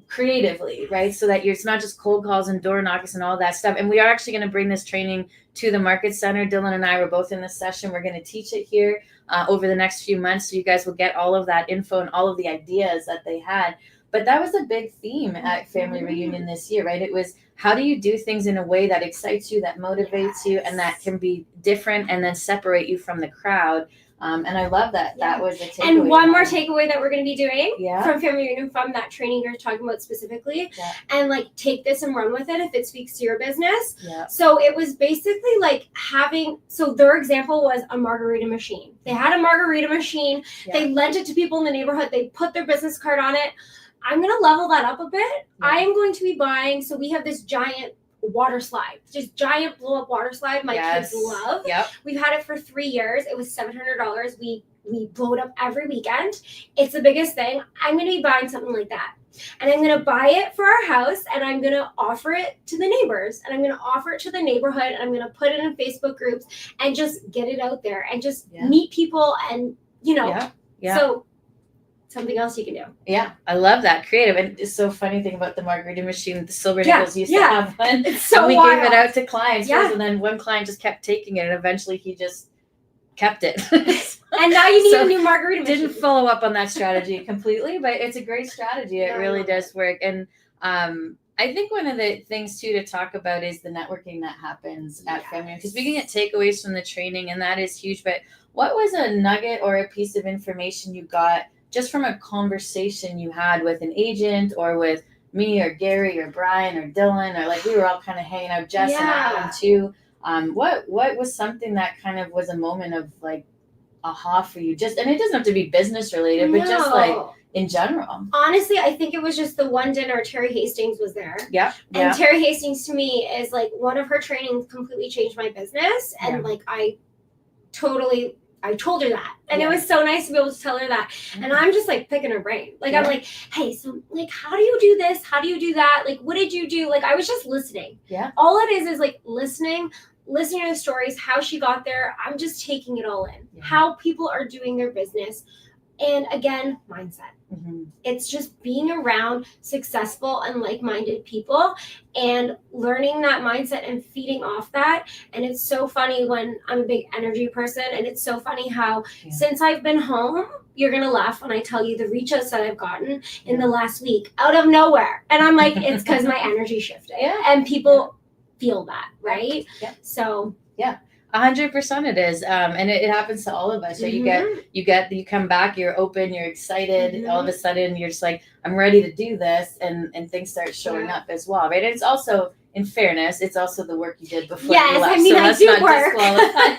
creatively, right? So that it's not just cold calls and door knockers and all that stuff. And we are actually going to bring this training to the Market Center. Dylan and I were both in this session. We're going to teach it here over the next few months. So you guys will get all of that info and all of the ideas that they had. But that was a big theme at Family Reunion this year, right? It was, how do you do things in a way that excites you, that motivates you, and that can be different and then separate you from the crowd? And I love that. That was a takeaway. And one more takeaway that we're going to be doing from Family Reunion, from that training you're talking about specifically, and like take this and run with it if it speaks to your business. So it was basically like so their example was a margarita machine. They had a margarita machine. They lent it to people in the neighborhood. They put their business card on it. I'm going to level that up a bit. I am going to be buying, so we have this giant water slide, just giant blow up water slide my kids love. We've had it for 3 years. It was $700. We blow it up every weekend. It's the biggest thing. I'm going to be buying something like that. And I'm going to buy it for our house, and I'm going to offer it to the neighbors, and I'm going to offer it to the neighborhood, and I'm going to put it in Facebook groups and just get it out there and just meet people and, so something else you can do. Yeah, I love that. Creative. And it's so funny thing about the margarita machine. The Silver Nichols used to have one. It's so and we wild. gave it out to clients first, and then one client just kept taking it, and eventually he just kept it. And now you need a new margarita machine. Didn't follow up on that strategy completely, but it's a great strategy. It really does work. And I think one of the things too to talk about is the networking that happens at Family, because we can get takeaways from the training, and that is huge. But what was a nugget or a piece of information you got just from a conversation you had with an agent, or with me or Gary or Brian or Dylan, or like we were all kind of hanging out, Jess and Adam too. What was something that kind of was a moment of like aha for you? Just, and it doesn't have to be business related, but just like in general. Honestly, I think it was just the one dinner Terry Hastings was there. And Terry Hastings to me is like, one of her trainings completely changed my business. And like, I told her that. And it was so nice to be able to tell her that. And I'm just like picking her brain. Like, I'm like, hey, so like, how do you do this? How do you do that? Like, what did you do? Like, I was just listening. All it is like listening to the stories, how she got there. I'm just taking it all in. How people are doing their business, And again, mindset. Mm-hmm. It's just being around successful and like-minded people and learning that mindset and feeding off that. And it's so funny when I'm a big energy person, and it's so funny how since I've been home, you're going to laugh when I tell you the reach outs that I've gotten in the last week out of nowhere. And I'm like, it's because my energy shifted. And people feel that, right? Yeah. So, 100% it is, and it happens to all of us. Right? You come back, you're open, you're excited. All of a sudden, you're just like, I'm ready to do this, and things start showing up as well, right? And it's also, in fairness, it's also the work you did before you left. I mean, so I let's do not work. disqualify.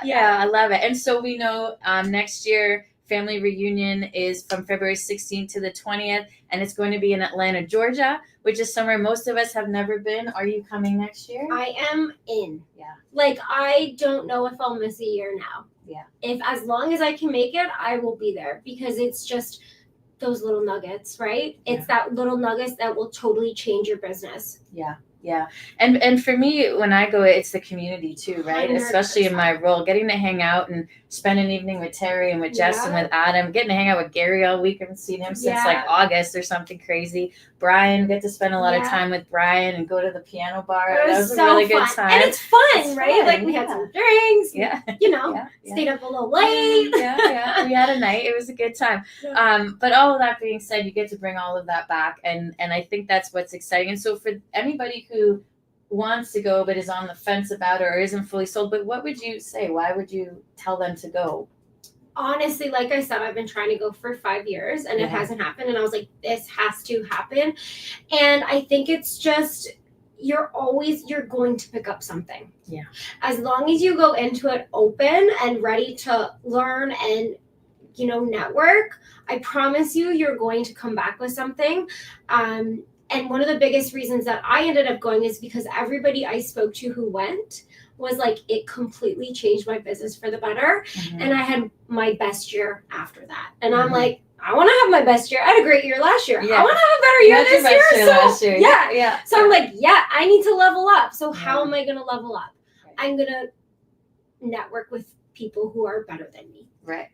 Yeah, I love it. And so we know next year, family reunion is from February 16th to the 20th, and it's going to be in Atlanta, Georgia, which is somewhere most of us have never been. Are you coming next year? I am in. Yeah. Like, I don't know if I'll miss a year now. Yeah. If as long as I can make it, I will be there, because it's just those little nuggets, right? It's that little nuggets that will totally change your business. Yeah. Yeah. And for me, when I go, it's the community too, right? 100%. Especially in my role, getting to hang out and spend an evening with Terry and with Jess and with Adam, getting to hang out with Gary all week. I haven't seen him since like August or something crazy. Brian, get to spend a lot of time with Brian and go to the piano bar. It was a so really fun. good time. And it's fun, It's right? fun, Like, we had some drinks, stayed up a little late. We had a night. It was a good time. But all of that being said, you get to bring all of that back. And I think that's what's exciting. And so for anybody who wants to go but is on the fence about it or isn't fully sold, but what would you say? Why would you tell them to go? Honestly, like I said, I've been trying to go for 5 years and it hasn't happened. And I was like, this has to happen. And I think it's just, you're going to pick up something. Yeah. As As long as you go into it open and ready to learn and, network, I promise you're going to come back with something. And one of the biggest reasons that I ended up going is because everybody I spoke to who went was like, it completely changed my business for the better. And I had my best year after that. And I'm like, I want to have my best year. I had a great year last year. I want to have a better year this year. Last year. Yeah. So I'm like, I need to level up. So how am I going to level up? I'm going to network with people who are better than me. Right.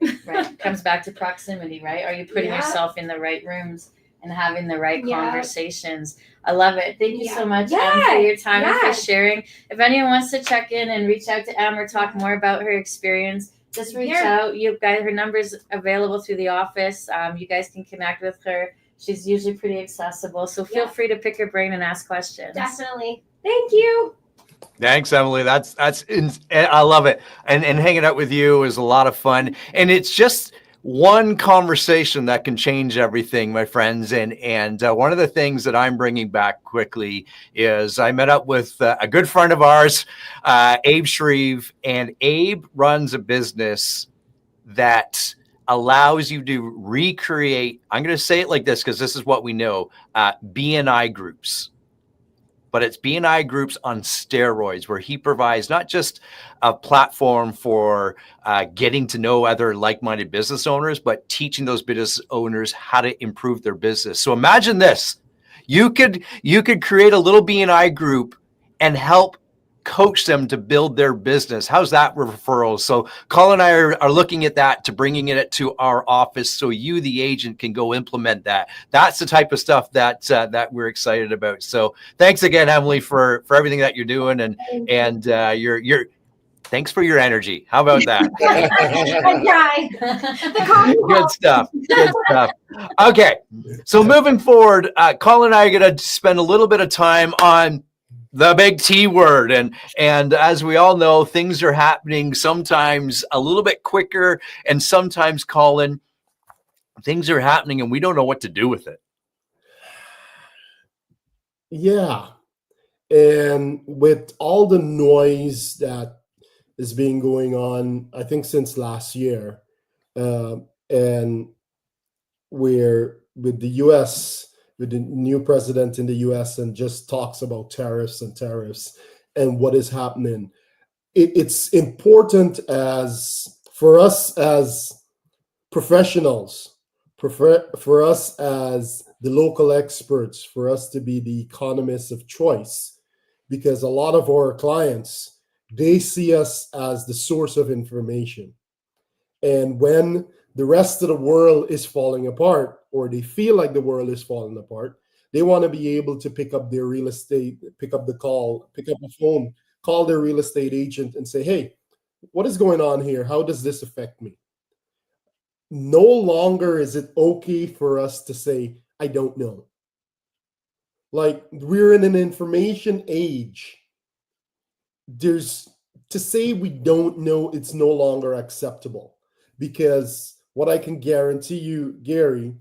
Comes back to proximity, right? Are you putting yourself in the right rooms and having the right conversations? I love it. Thank you so much, Em, for your time and for sharing. If anyone wants to check in and reach out to Em or talk more about her experience, just reach out. You've got her numbers available through the office. You guys can connect with her. She's usually pretty accessible. So feel free to pick her brain and ask questions. Definitely. Thank you. Thanks, Emily. I love it. And hanging out with you is a lot of fun. And it's just one conversation that can change everything, my friends. And one of the things that I'm bringing back quickly is I met up with a good friend of ours, Abe Shreve, and Abe runs a business that allows you to recreate, I'm going to say it like this because this is what we know, BNI groups. But it's BNI groups on steroids, where he provides not just a platform for getting to know other like-minded business owners, but teaching those business owners how to improve their business. So imagine this. You could create a little BNI group and help coach them to build their business. How's that referral? So Colin and I are looking at that, to bringing it to our office so you, the agent, can go implement that. That's the type of stuff that we're excited about. So thanks again, Emily, for everything that you're doing, and you're thanks for your energy. How about that? Good stuff. Good stuff. Okay. So moving forward, Colin and I are going to spend a little bit of time on the big T word. And as we all know, things are happening sometimes a little bit quicker, and sometimes, Colin, things are happening and we don't know what to do with it. Yeah. And with all the noise that is being going on, I think since last year, and we're with the US, with the new president in the US, and just talks about tariffs and what is happening. It's important for us as professionals, for us as the local experts, for us to be the economists of choice, because a lot of our clients, they see us as the source of information. And when the rest of the world is falling apart, or they feel like the world is falling apart, they want to be able to pick up their real estate, pick up the call, pick up the phone, call their real estate agent and say, hey, what is going on here? How does this affect me? No longer is it okay for us to say, I don't know. Like, we're in an information age. There's to say we don't know, it's no longer acceptable, because what I can guarantee you, Gary,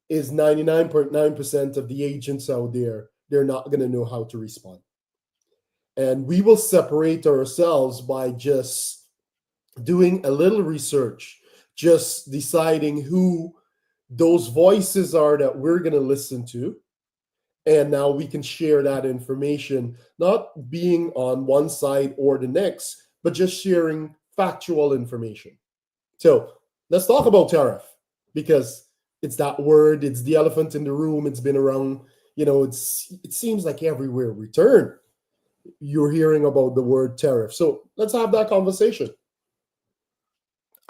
is 99.9% of the agents out there, they're not going to know how to respond. And we will separate ourselves by just doing a little research, just deciding who those voices are that we're going to listen to. And now we can share that information, not being on one side or the next, but just sharing factual information. So let's talk about tariff, because it's that word, it's the elephant in the room. It's been around, it seems like everywhere we turn, you're hearing about the word tariff. So let's have that conversation.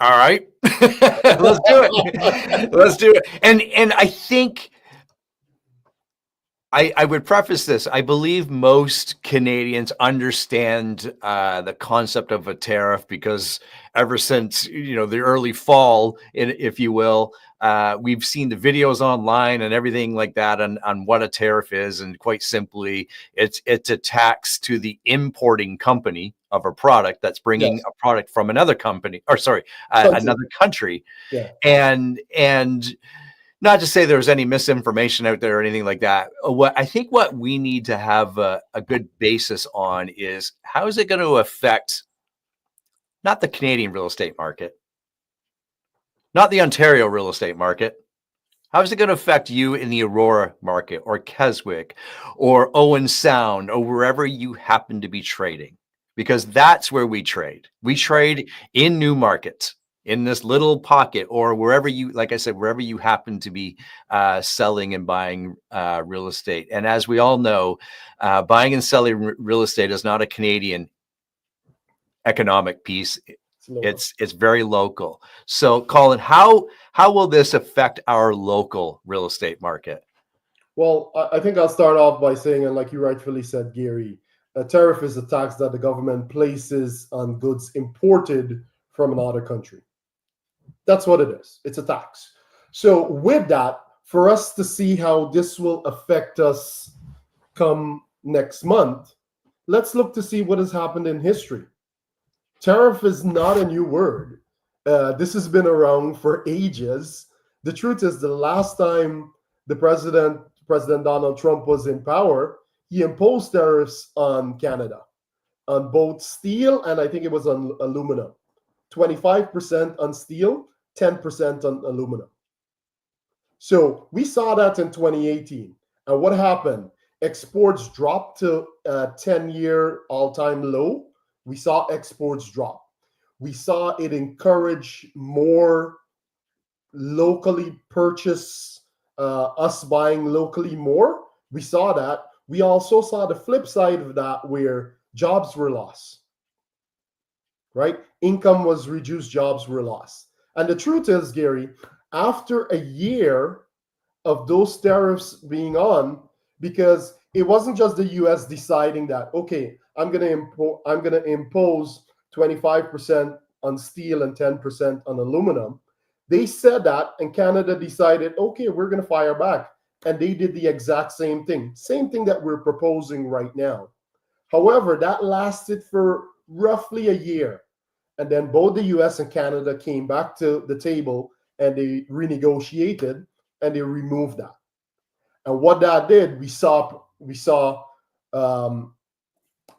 All right. Let's do it. Let's do it. And I think I would preface this. I believe most Canadians understand the concept of a tariff, because ever since the early fall, if you will, we've seen the videos online and everything like that on what a tariff is. And quite simply, it's a tax to the importing company of a product that's bringing a product from another company, or sorry, another country. Yeah. And not to say there's any misinformation out there or anything like that. What we need to have a good basis on is, how is it going to affect not the Canadian real estate market, not the Ontario real estate market? How is it going to affect you in the Aurora market, or Keswick, or Owen Sound, or wherever you happen to be trading? Because that's where we trade. We trade in new markets, in this little pocket, or wherever you, like I said, wherever you happen to be selling and buying real estate. And as we all know, buying and selling real estate is not a Canadian economic piece. It's very local. So, Colin, how will this affect our local real estate market? Well, I think I'll start off by saying, and like you rightfully said, Gary, a tariff is a tax that the government places on goods imported from another country. That's what it is. It's a tax. So with that, for us to see how this will affect us come next month, let's look to see what has happened in history. Tariff is not a new word. This has been around for ages. The truth is, the last time President Donald Trump was in power, he imposed tariffs on Canada, on both steel and I think it was on aluminum. 25% on steel, 10% on aluminum. So we saw that in 2018. And what happened? Exports dropped to a 10-year all-time low. We saw exports drop. We saw it encourage more locally purchase, us buying locally more. We saw that. We also saw the flip side of that, where jobs were lost. Right? Income was reduced, jobs were lost. And the truth is, Gary, after a year of those tariffs being on, because it wasn't just the US deciding that, okay, I'm going to impose 25% on steel and 10% on aluminum. They said that, and Canada decided, okay, we're going to fire back. And they did the exact same thing that we're proposing right now. However, that lasted for roughly a year. And then both the US and Canada came back to the table and they renegotiated and they removed that. And what that did, we saw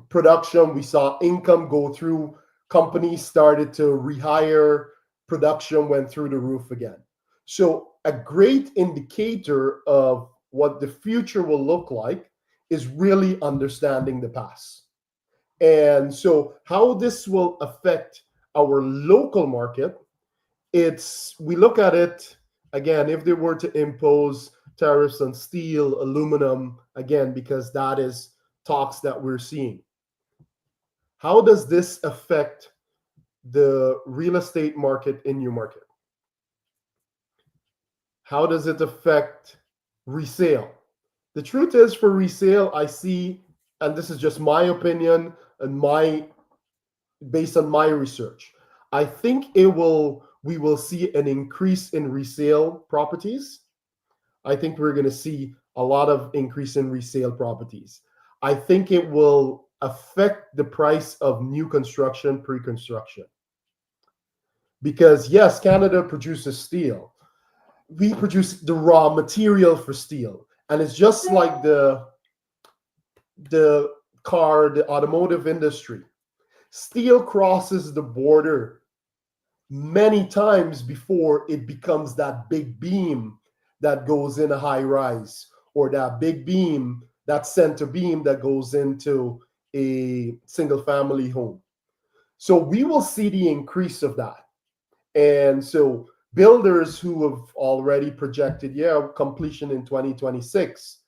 production, we saw income go through, companies started to rehire, production went through the roof again. So a great indicator of what the future will look like is really understanding the past. And so how this will affect our local market, we look at it, again, if they were to impose tariffs on steel, aluminum, again, because that is talks that we're seeing. How does this affect the real estate market in your market? How does it affect resale? The truth is, for resale, I see, and this is just my opinion and based on my research, I think we will see an increase in resale properties. I think we're going to see a lot of increase in resale properties. I think it will affect the price of new construction, pre-construction. Because yes, Canada produces steel. We produce the raw material for steel. And it's just like the automotive industry. Steel crosses the border many times before it becomes that big beam that goes in a high rise, or that big beam, that center beam that goes into a single family home. So we will see the increase of that. And so builders who have already projected, completion in 2026,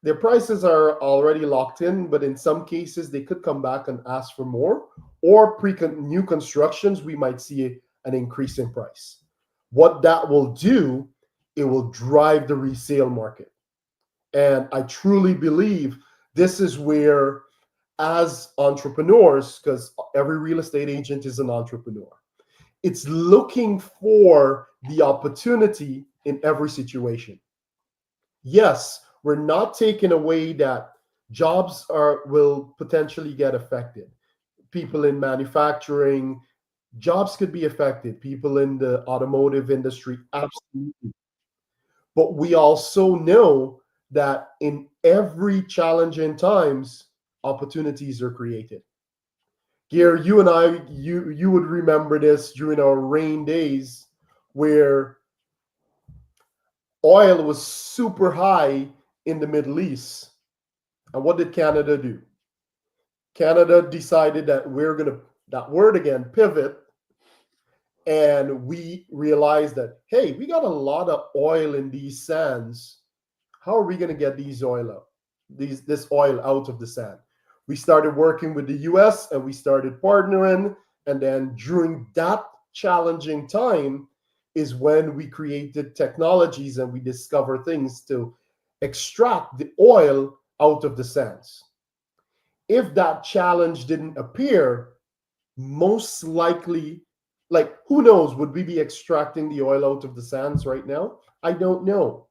their prices are already locked in, but in some cases they could come back and ask for more. Or new constructions, we might see an increase in price. What that will do, it will drive the resale market. And I truly believe this is where, as entrepreneurs, because every real estate agent is an entrepreneur, it's looking for the opportunity in every situation. Yes, we're not taking away that jobs will potentially get affected. People in manufacturing, jobs could be affected. People in the automotive industry, absolutely. But we also know that in every challenging times, opportunities are created. Gear, you and I, you would remember this during our rain days where oil was super high in the Middle East. And what did Canada do? Canada decided that we're going to, that word again, pivot. And we realized that, hey, we got a lot of oil in these sands. How are we going to get this oil out of the sand? We started working with the US and we started partnering. And then during that challenging time is when we created technologies and we discover things to extract the oil out of the sands. If that challenge didn't appear, most likely, like, who knows, would we be extracting the oil out of the sands right now? I don't know.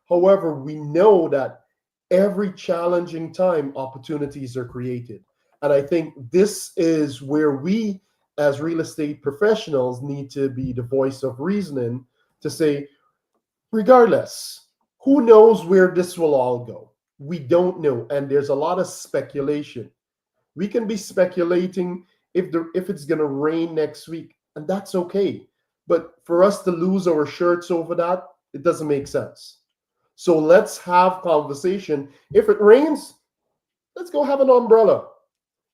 However, we know that every challenging time, opportunities are created. And I think this is where we, as real estate professionals, need to be the voice of reasoning to say, regardless, who knows where this will all go? We don't know. And there's a lot of speculation. We can be speculating if it's going to rain next week, and that's okay. But for us to lose our shirts over that, it doesn't make sense. So let's have conversation. If it rains, let's go have an umbrella.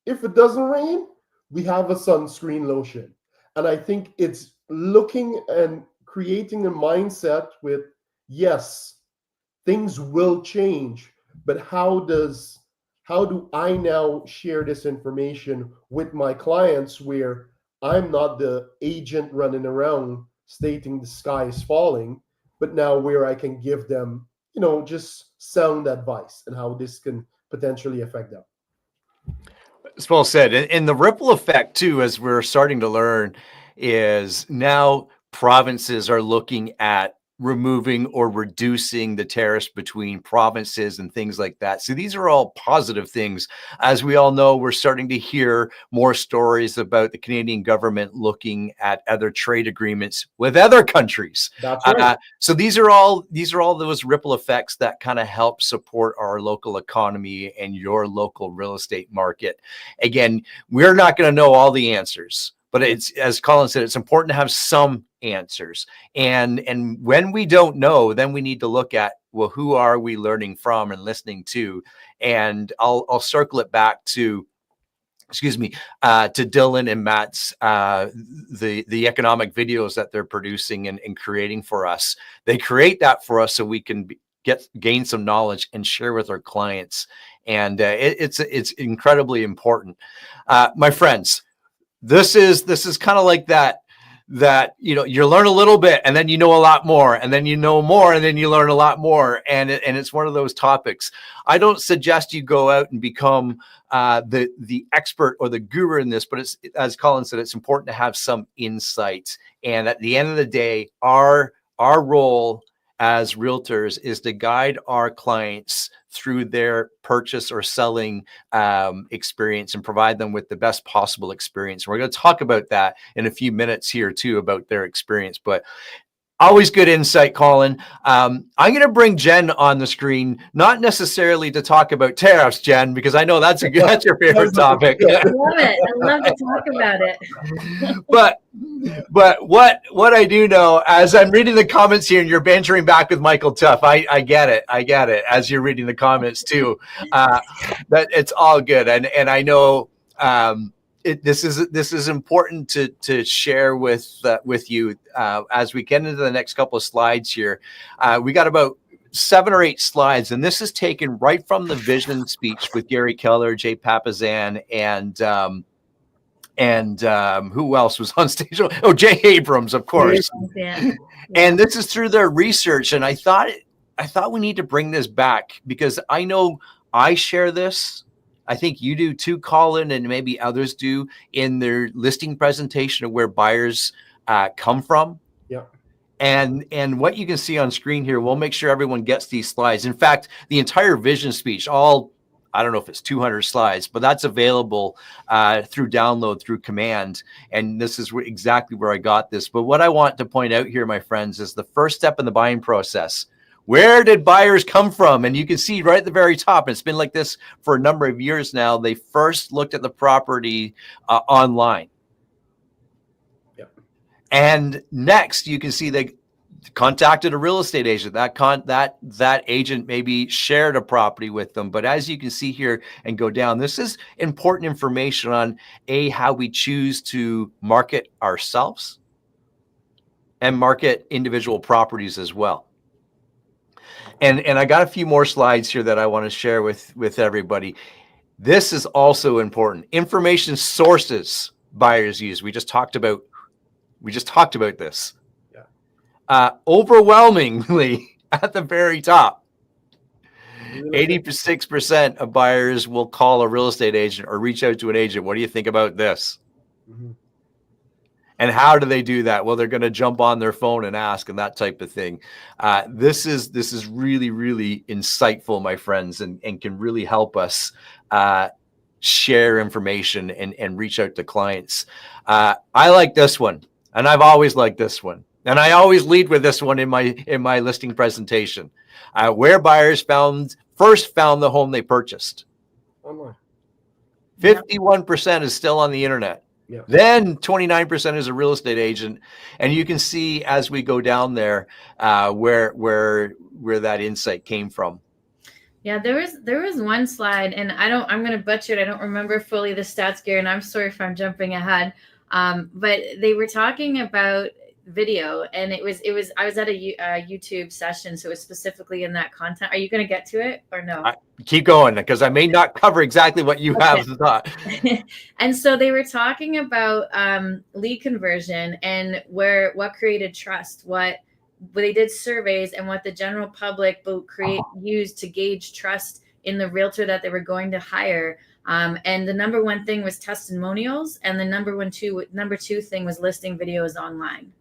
If it doesn't rain, we have a sunscreen lotion. And I think it's looking and creating a mindset with, yes, things will change, but how do I now share this information with my clients where I'm not the agent running around stating the sky is falling, but now where I can give them, just sound advice and how this can potentially affect them. It's well said. And the ripple effect, too, as we're starting to learn, is now provinces are looking at removing or reducing the tariffs between provinces and things like that. So these are all positive things. As we all know, we're starting to hear more stories about the Canadian government looking at other trade agreements with other countries. That's right. So these are all those ripple effects that kind of help support our local economy and your local real estate market. Again, we're not going to know all the answers, but it's, as Colin said, it's important to have some answers. And when we don't know, then we need to look at, well, who are we learning from and listening to? And I'll circle it back to, to Dylan and Matt's the economic videos that they're producing and creating for us. They create that for us so we can gain some knowledge and share with our clients. And it's incredibly important. My friends, this is kind of like that that, you know, you learn a little bit and then you know a lot more, and then you know more and then you learn a lot more. And it's one of those topics. I don't suggest you go out and become the expert or the guru in this, but it's, as Colin said, it's important to have some insights. And at the end of the day, our role as realtors is to guide our clients through their purchase or selling experience and provide them with the best possible experience. We're going to talk about that in a few minutes here too, about their experience. But always good insight, Colin. I'm going to bring Jen on the screen, not necessarily to talk about tariffs, Jen, because I know that's your favorite topic. I love it. I love to talk about it. But what I do know, as I'm reading the comments here, and you're bantering back with Michael Tuff, I get it. As you're reading the comments too, that it's all good, and I know. This is important to share with you as we get into the next couple of slides here. We got about 7 or 8 slides, and this is taken right from the vision speech with Gary Keller, Jay Papazan, and who else was on stage? Oh, Jay Abrams, of course. Yeah. And this is through their research, and I thought we need to bring this back because I know I share this. I think you do too, Colin, and maybe others do in their listing presentation of where buyers come from. Yeah. And what you can see on screen here, we'll make sure everyone gets these slides. In fact, the entire vision speech, I don't know if it's 200 slides, but that's available through download, through command. And this is exactly where I got this. But what I want to point out here, my friends, is the first step in the buying process. Where did buyers come from? And you can see right at the very top, and it's been like this for a number of years now, they first looked at the property online. Yep. And next, you can see they contacted a real estate agent. That agent maybe shared a property with them. But as you can see here and go down, this is important information on how we choose to market ourselves and market individual properties as well. And I got a few more slides here that I want to share with everybody. This is also important. Information sources buyers use. We just talked about this. Yeah. Overwhelmingly at the very top, 86% of buyers will call a real estate agent or reach out to an agent. What do you think about this? Mm-hmm. And how do they do that? Well, they're going to jump on their phone and ask, and that type of thing. This is really, really insightful, my friends, and can really help us share information and reach out to clients. I like this one, and I've always liked this one, and I always lead with this one in my listing presentation. Where buyers first found the home they purchased. Online. 51% is still on the internet. Yeah. Then 29% is a real estate agent, and you can see as we go down there where that insight came from. Yeah, there was one slide, and I'm going to butcher it. I don't remember fully the stats, Gary, and I'm sorry if I'm jumping ahead. But they were talking about video, and I was at a YouTube session, so it was specifically in that content. Are you going to get to it or no? Keep going, because I may not cover exactly what you have thought. And so they were talking about lead conversion and what created trust, what they did surveys, and what the general public used to gauge trust in the realtor that they were going to hire. And the number one thing was testimonials, and the number two thing was listing videos online.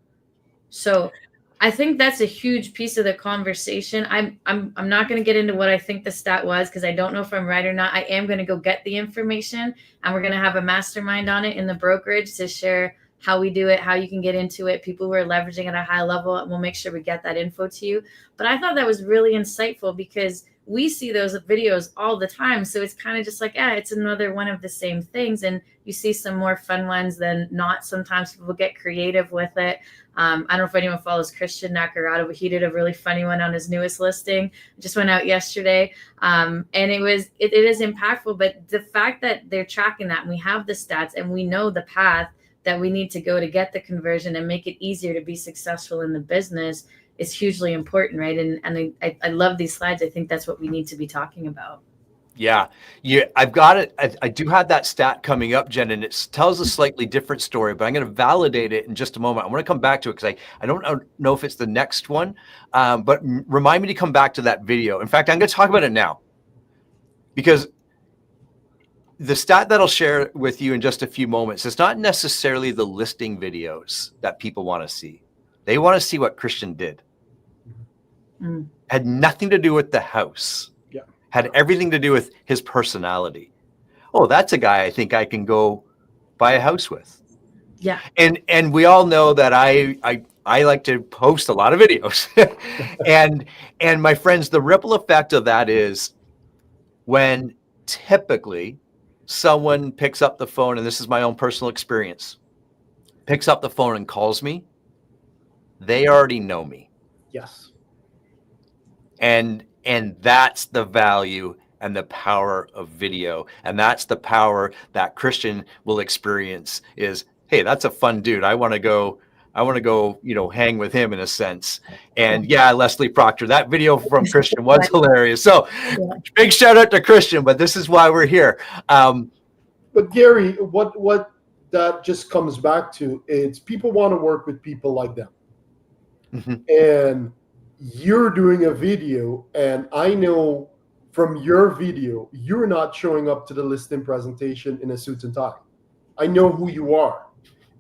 So I think that's a huge piece of the conversation. I'm not going to get into what I think the stat was, because I don't know if I'm right or not. I am going to go get the information, and we're going to have a mastermind on it in the brokerage to share how we do it, how you can get into it, people who are leveraging at a high level, and we'll make sure we get that info to you. But I thought that was really insightful, because we see those videos all the time. So it's kind of just like, it's another one of the same things. And you see some more fun ones than not. Sometimes people get creative with it. I don't know if anyone follows Christian Nacarado, but he did a really funny one on his newest listing. It just went out yesterday. And it is impactful. But the fact that they're tracking that, and we have the stats, and we know the path that we need to go to get the conversion and make it easier to be successful in the business is hugely important, right? And I love these slides. I think that's what we need to be talking about. Yeah, I've got it. I do have that stat coming up, Jen, and it tells a slightly different story, but I'm going to validate it in just a moment. I want to come back to it because I don't know if it's the next one, but remind me to come back to that video. In fact, I'm going to talk about it now because the stat that I'll share with you in just a few moments is not necessarily the listing videos that people want to see. They want to see what Christian did. Had nothing to do with the house. Had everything to do with his personality. Oh, that's a guy I think I can go buy a house with. Yeah. And we all know that I like to post a lot of videos. and my friends, the ripple effect of that is when typically someone picks up the phone, and this is my own personal experience, picks up the phone and calls me, they already know me. Yes. And that's the value and the power of video. And that's the power that Christian will experience is, hey, that's a fun dude. I want to go, hang with him in a sense. And yeah, Leslie Proctor, that video from Christian was hilarious. So big shout out to Christian, but this is why we're here. But Gary, what that just comes back to is people want to work with people like them. And you're doing a video, and I know from your video, you're not showing up to the listing presentation in a suit and tie. I know who you are.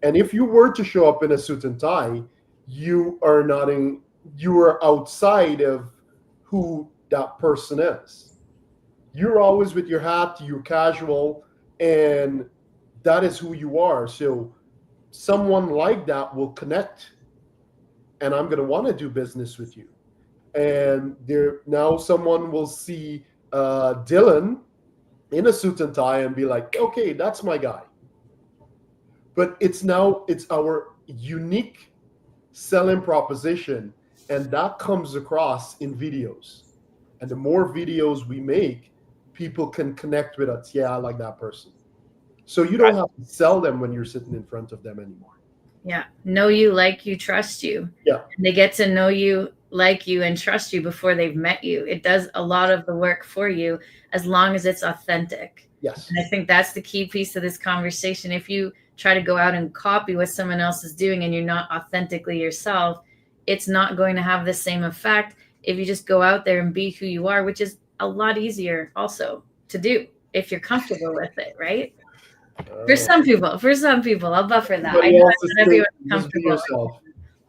And if you were to show up in a suit and tie, you are outside of who that person is. You're always with your hat, you're casual, and that is who you are. So someone like that will connect, and I'm going to want to do business with you. And now someone will see Dylan in a suit and tie and be like, okay, that's my guy. But it's our unique selling proposition, and that comes across in videos. And the more videos we make, people can connect with us. Yeah, I like that person. So you don't have to sell them when you're sitting in front of them anymore. Yeah. Know you, like you, trust you. Yeah. And they get to know you, like you, and trust you before they've met you. It does a lot of the work for you as long as it's authentic. Yes. And I think that's the key piece of this conversation. If you try to go out and copy what someone else is doing and you're not authentically yourself, it's not going to have the same effect if you just go out there and be who you are, which is a lot easier also to do if you're comfortable with it, right? For some people, I'll buffer that. I know not everyone's comfortable.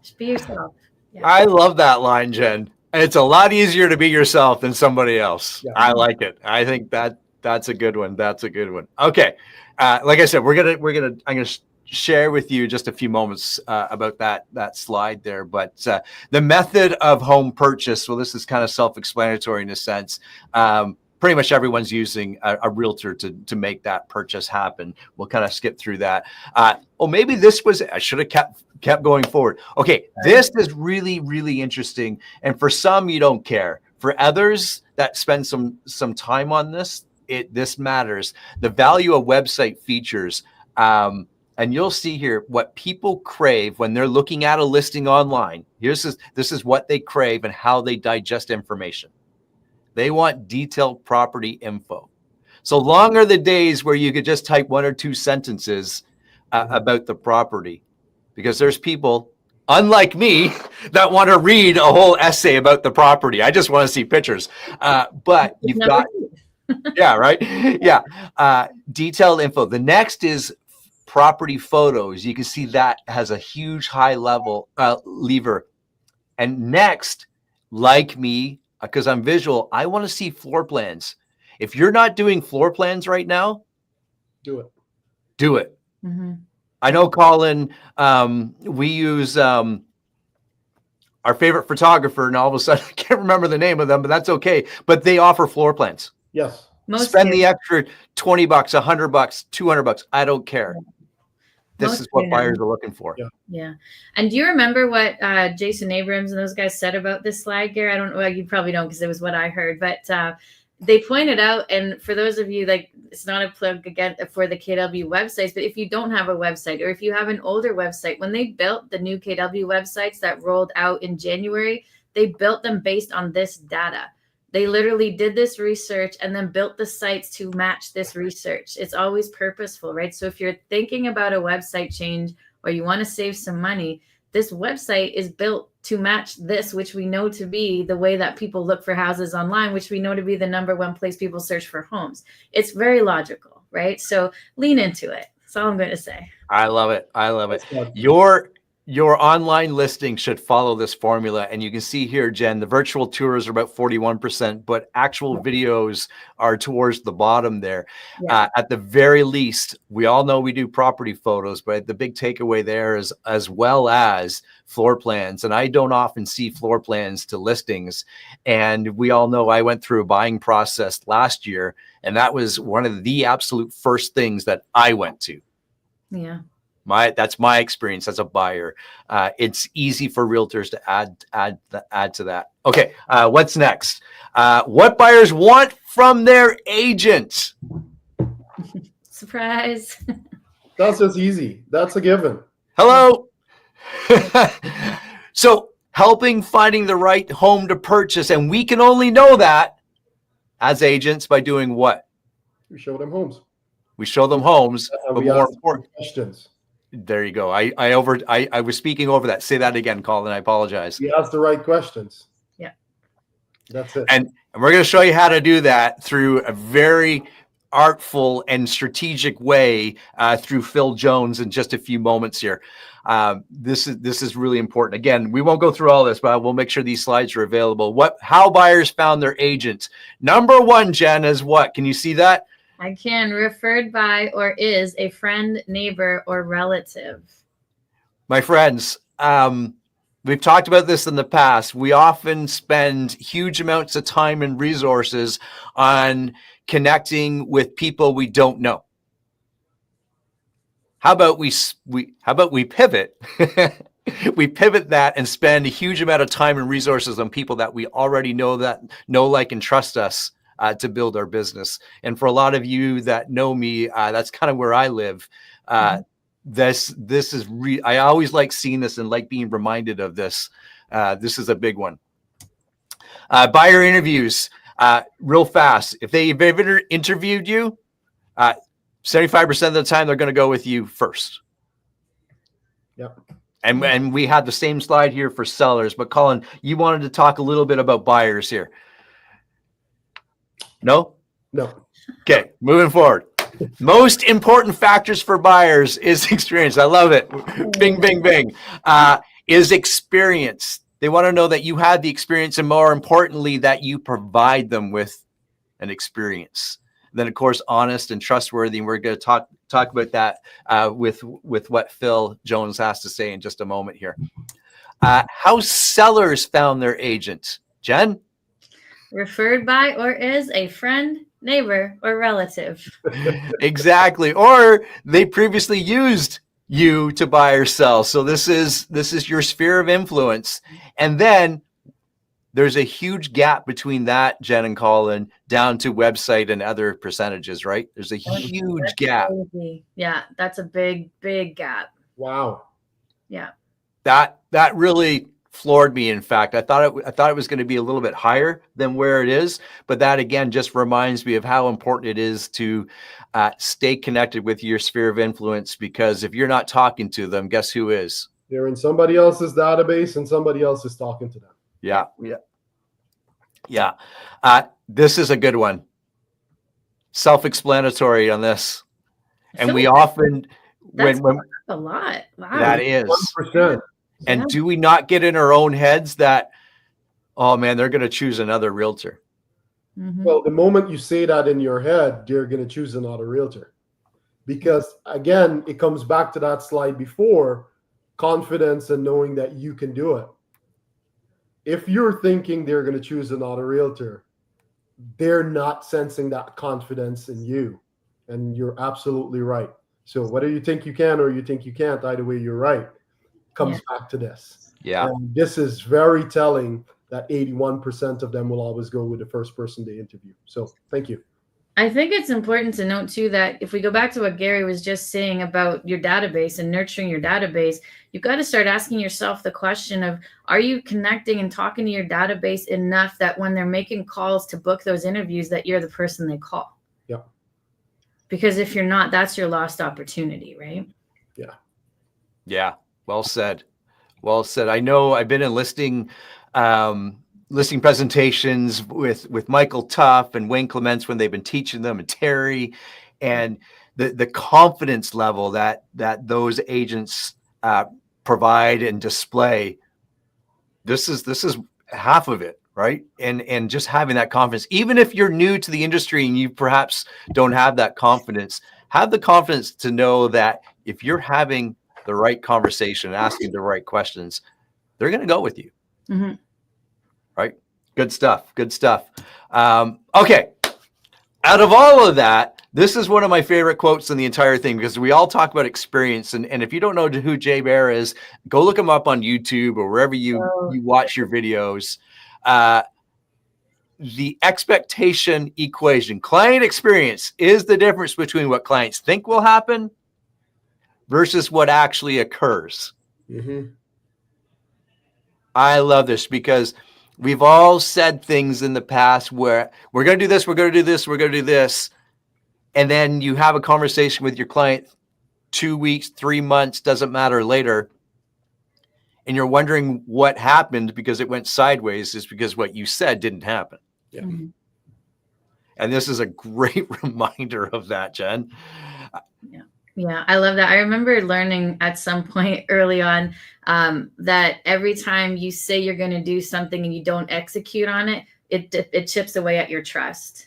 Just be yourself. Yeah. I love that line, Jen. It's a lot easier to be yourself than somebody else. Yeah. I like it. I think that's a good one. That's a good one. Okay. Like I said, I'm gonna share with you just a few moments about that slide there. But the method of home purchase, well, this is kind of self-explanatory in a sense. Pretty much everyone's using a realtor to make that purchase happen. We'll kind of skip through that. Maybe this was, I should have kept going forward. Okay, this is really, really interesting. And for some, you don't care. For others that spend some time on this, this matters. The value of website features. And you'll see here what people crave when they're looking at a listing online. This is what they crave and how they digest information. They want detailed property info. So long are the days where you could just type one or two sentences about the property, because there's people, unlike me, that want to read a whole essay about the property. I just want to see pictures. But you've got, yeah, right? Yeah. Detailed info. The next is property photos. You can see that has a huge high level lever. And next, like me, because I'm visual, I want to see floor plans. If you're not doing floor plans right now, do it. Do it. Mm-hmm. I know, Colin, we use our favorite photographer, and all of a sudden I can't remember the name of them, but that's okay. But they offer floor plans. Yes. Spend the extra $20, $100, $200. I don't care. This is what buyers are looking for. Yeah. And do you remember what Jason Abrams and those guys said about this slide, Gary? I don't know. Well, you probably don't, because it was what I heard. But they pointed out, and for those of you, like, it's not a plug again for the KW websites, but if you don't have a website, or if you have an older website, when they built the new KW websites that rolled out in January, they built them based on this data. They literally did this research and then built the sites to match this research. It's always purposeful, right? So if you're thinking about a website change or you want to save some money, this website is built to match this, which we know to be the way that people look for houses online, which we know to be the number one place people search for homes. It's very logical, right? So lean into it. That's all I'm going to say. I love it. I love it. Your online listing should follow this formula. And you can see here, Jen, the virtual tours are about 41%, but actual videos are towards the bottom there. Yeah. At the very least, we all know we do property photos, but the big takeaway there is as well as floor plans. And I don't often see floor plans to listings. And we all know I went through a buying process last year, and that was one of the absolute first things that I went to. Yeah. That's my experience as a buyer. It's easy for realtors to add to that. Okay, what's next? What buyers want from their agent? Surprise. That's just easy. That's a given. Hello. So helping finding the right home to purchase, and we can only know that as agents by doing what? We show them homes. We show them homes, but more important questions. There you go. I was speaking over that. Say that again, Colin. I apologize. You ask the right questions. Yeah. That's it. And we're going to show you how to do that through a very artful and strategic way through Phil Jones in just a few moments here. This is really important. Again, we won't go through all this, but we'll make sure these slides are available. How buyers found their agents. Number one, Jen, is what? Can you see that? I can. Referred by or is a friend, neighbor, or relative. My friends, we've talked about this in the past. We often spend huge amounts of time and resources on connecting with people we don't know. How about we pivot? We pivot that and spend a huge amount of time and resources on people that we already know, like, and trust us to build our business. And for a lot of you that know me, that's kind of where I live. This is I always like seeing this and like being reminded of this. This is a big one. Buyer interviews, real fast. If they've ever interviewed you, 75% of the time they're going to go with you first. Yep. And we had the same slide here for sellers, but Colin, you wanted to talk a little bit about buyers here. No? No. Okay, moving forward. Most important factors for buyers is experience. I love it. Bing, bing, bing. Is experience. They want to know that you have the experience, and more importantly, that you provide them with an experience. Then, of course, honest and trustworthy. And we're going to talk about that with what Phil Jones has to say in just a moment here. How sellers found their agent. Jen? Referred by or is a friend, neighbor, or relative. Exactly. Or they previously used you to buy or sell. So this is your sphere of influence. And then there's a huge gap between that, Jen and Colin, down to website and other percentages, right? There's a huge gap. Crazy. Yeah, that's a big, big gap. Wow. Yeah. That really floored me. In fact, I thought it was going to be a little bit higher than where it is, but that again just reminds me of how important it is to stay connected with your sphere of influence, because if you're not talking to them, guess who is? They're in somebody else's database and somebody else is talking to them. Yeah. This is a good one. Self-explanatory on this, and we often when a lot. Wow. That is 1%. And do we not get in our own heads that, oh man, they're going to choose another realtor? Mm-hmm. Well, the moment you say that in your head, they're going to choose another realtor. Because again, it comes back to that slide before, confidence and knowing that you can do it. If you're thinking they're going to choose another realtor, they're not sensing that confidence in you. And you're absolutely right. So whether you think you can or you think you can't, either way, you're right. Comes back to this. Yeah. And this is very telling that 81% of them will always go with the first person they interview. So thank you. I think it's important to note too that if we go back to what Gary was just saying about your database and nurturing your database, you've got to start asking yourself the question of, are you connecting and talking to your database enough that when they're making calls to book those interviews, that you're the person they call? Yeah. Because if you're not, that's your lost opportunity, right? Yeah. Yeah. Well said. Well said. I know I've been in listing presentations with Michael Tuff and Wayne Clements when they've been teaching them, and Terry, and the confidence level that those agents provide and display. This is half of it, right? And just having that confidence, even if you're new to the industry and you perhaps don't have that confidence, have the confidence to know that if you're having the right conversation, asking the right questions, they're going to go with you. Mm-hmm. Right. Good stuff. Good stuff. Okay. Out of all of that, this is one of my favorite quotes in the entire thing, because we all talk about experience. And if you don't know who Jay Bear is, go look him up on YouTube or wherever you watch your videos. The expectation equation, client experience, is the difference between what clients think will happen versus what actually occurs. Mm-hmm. I love this because we've all said things in the past where we're going to do this, we're going to do this, we're going to do this. And then you have a conversation with your client 2 weeks, 3 months, doesn't matter, later. And you're wondering what happened because it went sideways, is because what you said didn't happen. Yeah. Mm-hmm. And this is a great reminder of that, Jen. Yeah, I love that. I remember learning at some point early on that every time you say you're going to do something and you don't execute on it, it chips away at your trust.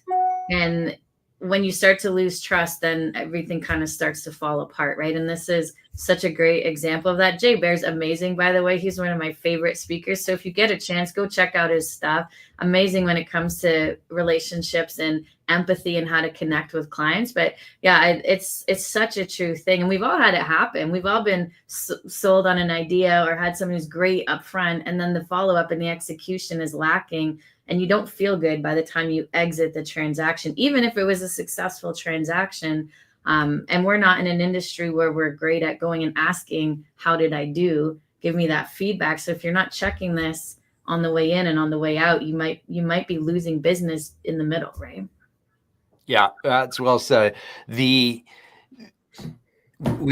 And when you start to lose trust, then everything kind of starts to fall apart, right? And this is such a great example of that. Jay Bear's amazing, by the way. He's one of my favorite speakers. So if you get a chance, go check out his stuff. Amazing when it comes to relationships and empathy and how to connect with clients. But yeah, it's such a true thing. And we've all had it happen. We've all been sold on an idea or had someone who's great up front, and then the follow-up and the execution is lacking. And you don't feel good by the time you exit the transaction, even if it was a successful transaction. And we're not in an industry where we're great at going and asking, how did I do? Give me that feedback. So if you're not checking this on the way in and on the way out, you might be losing business in the middle, right? Yeah, that's well said. We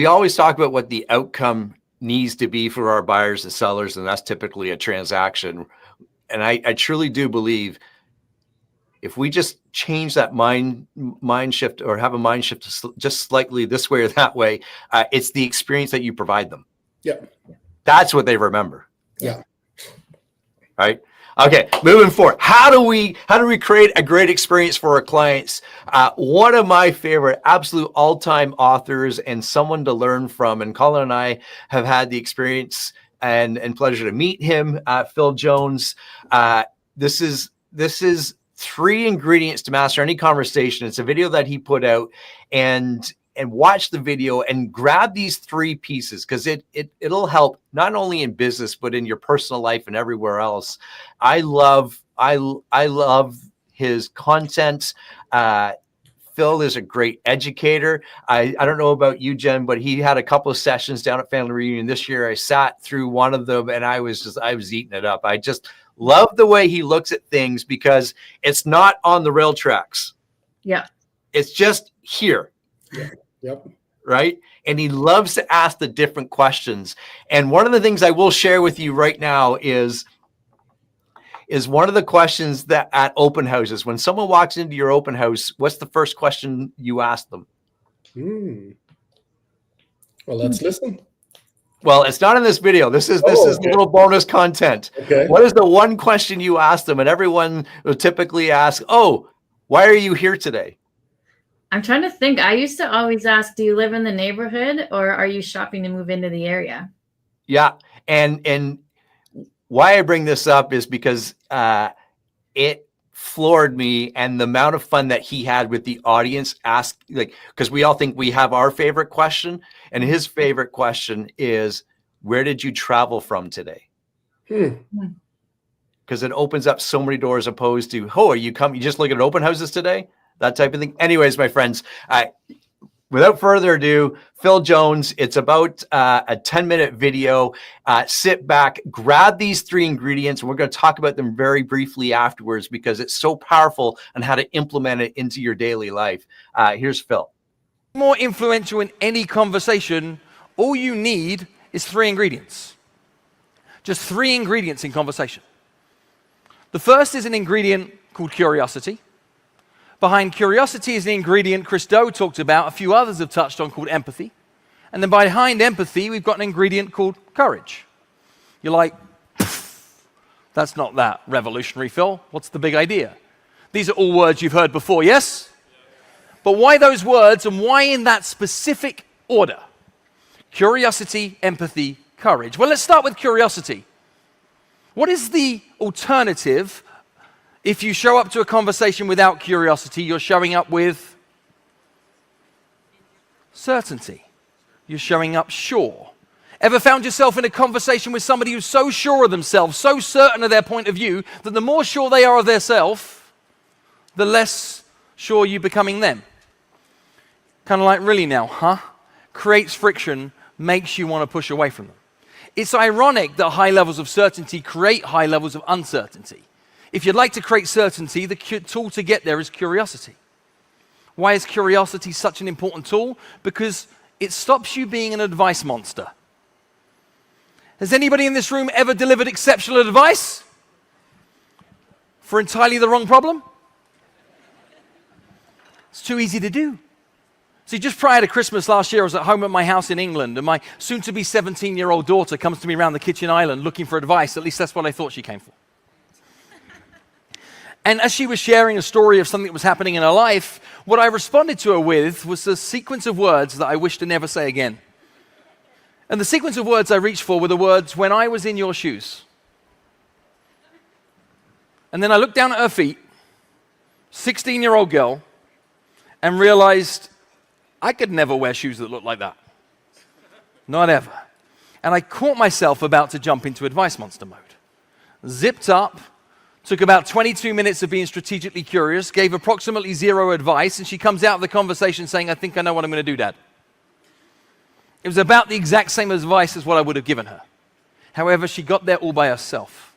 always talk about what the outcome needs to be for our buyers and sellers, and that's typically a transaction. And I truly do believe if we just change that mind shift, or have a mind shift just slightly this way or that way, it's the experience that you provide them. Yeah. That's what they remember. Yeah. Right. Okay. Moving forward. How do we create a great experience for our clients? One of my favorite, absolute all-time authors and someone to learn from, and Colin and I have had the experience and pleasure to meet him, Phil Jones. This is 3 ingredients to master any conversation. It's a video that he put out, and watch the video and grab these 3 pieces, because it'll help not only in business but in your personal life and everywhere else. I love his content. Phil is a great educator. I don't know about you, Jen, but he had a couple of sessions down at Family Reunion this year. I sat through one of them and I was eating it up. I just love the way he looks at things, because it's not on the rail tracks. Yeah. It's just here. Yeah. Yep. Right. And he loves to ask the different questions. And one of the things I will share with you right now is one of the questions that at open houses, when someone walks into your open house, what's the first question you ask them? Well, let's listen. Well, it's not in this video. This is a little bonus content. Okay. What is the one question you ask them? And everyone will typically ask, "Oh, why are you here today?" I'm trying to think. I used to always ask, do you live in the neighborhood, or are you shopping to move into the area? Yeah. And why I bring this up is because it floored me, and the amount of fun that he had with the audience because we all think we have our favorite question, and his favorite question is, where did you travel from today? Because it opens up so many doors, opposed to, you just looking at open houses today? that type of thing. Anyways, my friends, without further ado, Phil Jones, it's about a 10-minute video. Sit back, grab these 3 ingredients, and we're going to talk about them very briefly afterwards because it's so powerful on how to implement it into your daily life. Here's Phil. More influential in any conversation, all you need is 3 ingredients. Just 3 ingredients in conversation. The first is an ingredient called curiosity. Behind curiosity is an ingredient Chris Do talked about, a few others have touched on, called empathy. And then behind empathy, we've got an ingredient called courage. You're like, that's not that revolutionary, Phil. What's the big idea? These are all words you've heard before, yes? But why those words and why in that specific order? Curiosity, empathy, courage. Well, let's start with curiosity. What is the alternative if you show up to a conversation without curiosity? You're showing up with certainty. You're showing up sure. Ever found yourself in a conversation with somebody who's so sure of themselves, so certain of their point of view, that the more sure they are of themselves, the less sure you're becoming them? Kind of like, really now, huh? Creates friction, makes you want to push away from them. It's ironic that high levels of certainty create high levels of uncertainty. If you'd like to create certainty, the tool to get there is curiosity. Why is curiosity such an important tool? Because it stops you being an advice monster. Has anybody in this room ever delivered exceptional advice for entirely the wrong problem? It's too easy to do. See, just prior to Christmas last year, I was at home at my house in England, and my soon-to-be 17-year-old daughter comes to me around the kitchen island looking for advice. At least that's what I thought she came for. And as she was sharing a story of something that was happening in her life, what I responded to her with was a sequence of words that I wish to never say again. And the sequence of words I reached for were the words, "When I was in your shoes." And then I looked down at her feet, 16-year-old girl, and realized I could never wear shoes that looked like that. Not ever. And I caught myself about to jump into advice monster mode. Zipped up, took about 22 minutes of being strategically curious, gave approximately 0 advice, and she comes out of the conversation saying, "I think I know what I'm going to do, Dad." It was about the exact same advice as what I would have given her. However, she got there all by herself.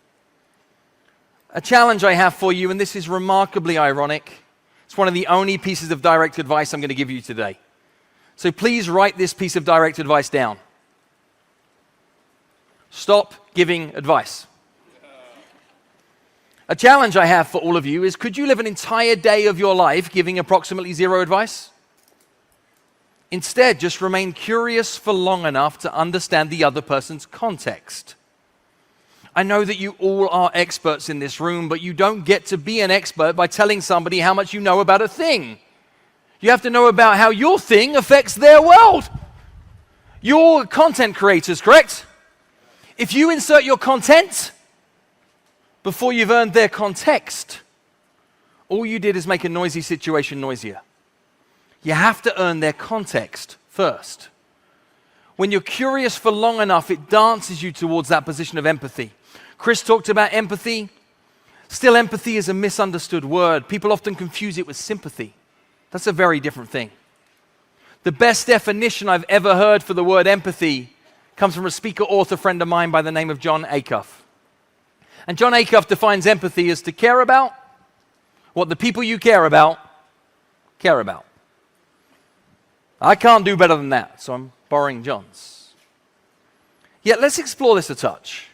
A challenge I have for you, and this is remarkably ironic. It's one of the only pieces of direct advice I'm going to give you today. So please write this piece of direct advice down. Stop giving advice. A challenge I have for all of you is, could you live an entire day of your life giving approximately 0 advice? Instead, just remain curious for long enough to understand the other person's context. I know that you all are experts in this room, but you don't get to be an expert by telling somebody how much you know about a thing. You have to know about how your thing affects their world. You're content creators, correct? If you insert your content before you've earned their context, all you did is make a noisy situation noisier. You have to earn their context first. When you're curious for long enough, it dances you towards that position of empathy. Chris talked about empathy. Still, empathy is a misunderstood word. People often confuse it with sympathy. That's a very different thing. The best definition I've ever heard for the word empathy comes from a speaker-author friend of mine by the name of John Acuff. And John Acuff defines empathy as to care about what the people you care about care about. I can't do better than that, so I'm borrowing John's. Yet let's explore this a touch.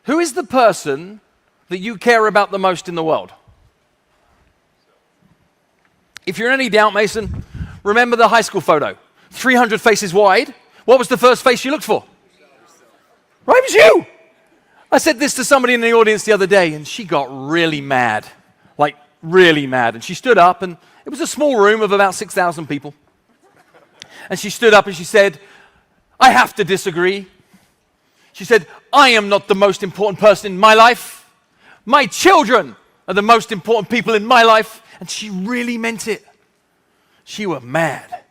Who is the person that you care about the most in the world? If you're in any doubt, Mason, remember the high school photo. 300 faces wide. What was the first face you looked for? Right, it was you. I said this to somebody in the audience the other day, and she got really mad. Like, really mad. And she stood up, and it was a small room of about 6,000 people. And she stood up and she said, "I have to disagree." She said, "I am not the most important person in my life. My children are the most important people in my life." And she really meant it. She was mad.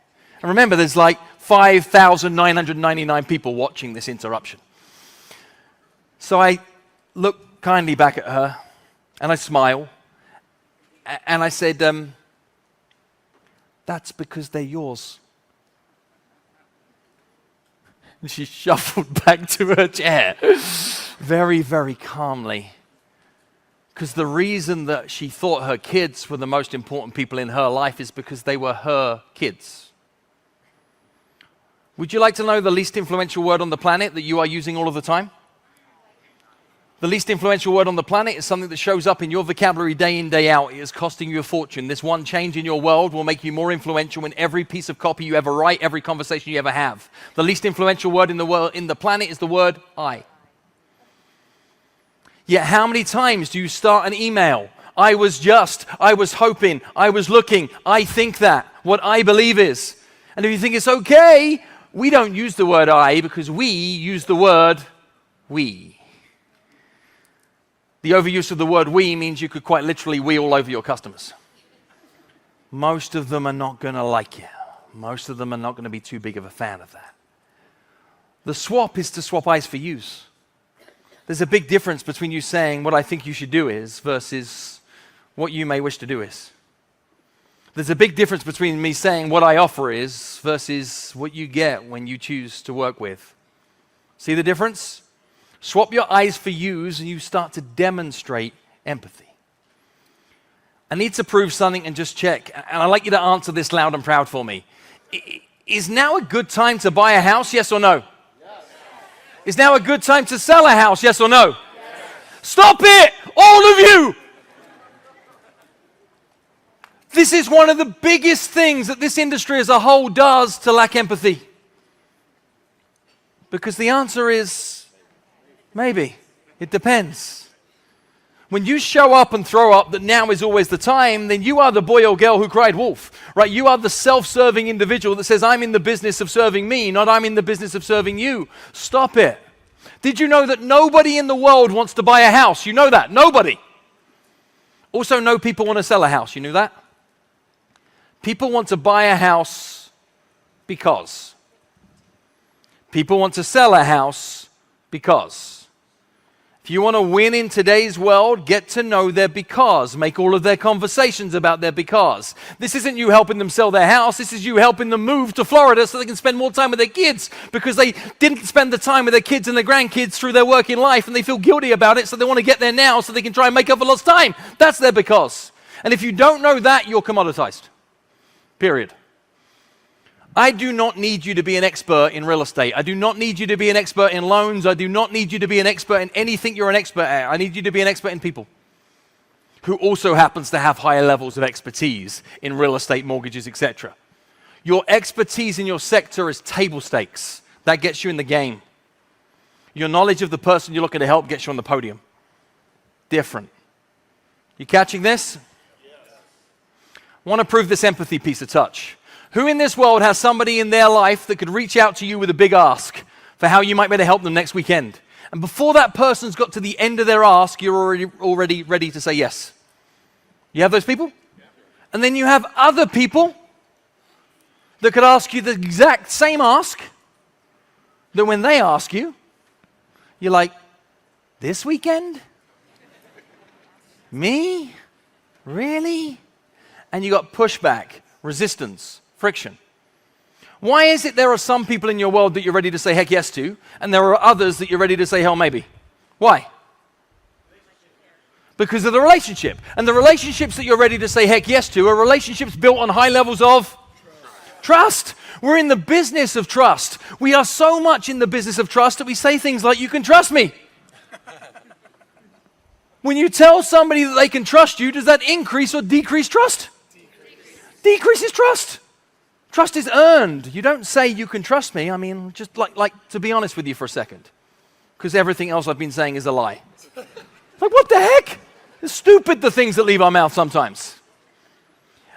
And remember, there's like 5,999 people watching this interruption. So I look kindly back at her, and I smile. And I said, that's because they're yours. And she shuffled back to her chair very, very calmly. Because the reason that she thought her kids were the most important people in her life is because they were her kids. Would you like to know the least influential word on the planet that you are using all of the time? The least influential word on the planet is something that shows up in your vocabulary day in, day out. It is costing you a fortune. This one change in your world will make you more influential in every piece of copy you ever write, every conversation you ever have. The least influential word in the world, in the planet, is the word I. Yet how many times do you start an email? I was hoping, I was looking, I think that, what I believe is. And if you think it's okay, we don't use the word I because we use the word we. The overuse of the word we means you could quite literally we all over your customers. Most of them are not going to like you. Most of them are not going to be too big of a fan of that. The swap is to swap I's for you's. There's a big difference between you saying what I think you should do is versus what you may wish to do is. There's a big difference between me saying what I offer is versus what you get when you choose to work with. See the difference? Swap your I's for you's and you start to demonstrate empathy. I need to prove something and just check. And I'd like you to answer this loud and proud for me. Is now a good time to buy a house, yes or no? Yes. Is now a good time to sell a house, yes or no? Yes. Stop it, all of you! This is one of the biggest things that this industry as a whole does to lack empathy. Because the answer is maybe. It depends. When you show up and throw up that now is always the time, then you are the boy or girl who cried wolf, right? You are the self-serving individual that says, I'm in the business of serving me, not I'm in the business of serving you. Stop it. Did you know that nobody in the world wants to buy a house? You know that. Nobody. Also, no people want to sell a house. You knew that? People want to buy a house because. People want to sell a house because. If you want to win in today's world, get to know their because. Make all of their conversations about their because. This isn't you helping them sell their house. This is you helping them move to Florida so they can spend more time with their kids because they didn't spend the time with their kids and their grandkids through their working life and they feel guilty about it, so they want to get there now so they can try and make up for lost time. That's their because. And if you don't know that, you're commoditized. Period. I do not need you to be an expert in real estate. I do not need you to be an expert in loans. I do not need you to be an expert in anything you're an expert at. I need you to be an expert in people who also happens to have higher levels of expertise in real estate, mortgages, etc. Your expertise in your sector is table stakes. That gets you in the game. Your knowledge of the person you're looking to help gets you on the podium. Different. You catching this? I want to prove this empathy piece a touch. Who in this world has somebody in their life that could reach out to you with a big ask for how you might be able to help them next weekend? And before that person's got to the end of their ask, you're already ready to say yes. You have those people? And then you have other people that could ask you the exact same ask, that when they ask you, you're like, this weekend? Me? Really? And you got pushback, resistance, friction. Why is it there are some people in your world that you're ready to say heck yes to, and there are others that you're ready to say hell maybe? Why? Because of the relationship. And the relationships that you're ready to say heck yes to are relationships built on high levels of trust. We're in the business of trust. We are so much in the business of trust that we say things like, you can trust me. When you tell somebody that they can trust you, does that increase or decrease trust? Decreases trust. Trust is earned. You don't say you can trust me. I mean, just like to be honest with you for a second, because everything else I've been saying is a lie. Like, what the heck? It's stupid, the things that leave our mouth sometimes.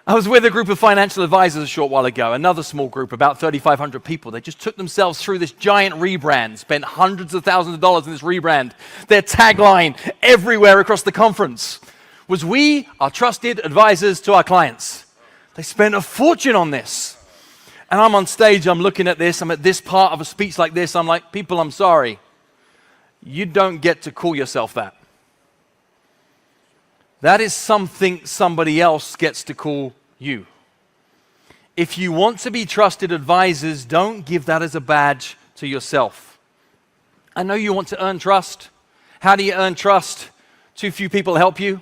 I was with a group of financial advisors a short while ago, another small group, about 3,500 people. They just took themselves through this giant rebrand, spent hundreds of thousands of dollars in this rebrand. Their tagline everywhere across the conference was, "We are trusted advisors to our clients." They spent a fortune on this. And I'm on stage, I'm looking at this, I'm at this part of a speech like this, I'm like, people, I'm sorry. You don't get to call yourself that. That is something somebody else gets to call you. If you want to be trusted advisors, don't give that as a badge to yourself. I know you want to earn trust. How do you earn trust? Too few people help you.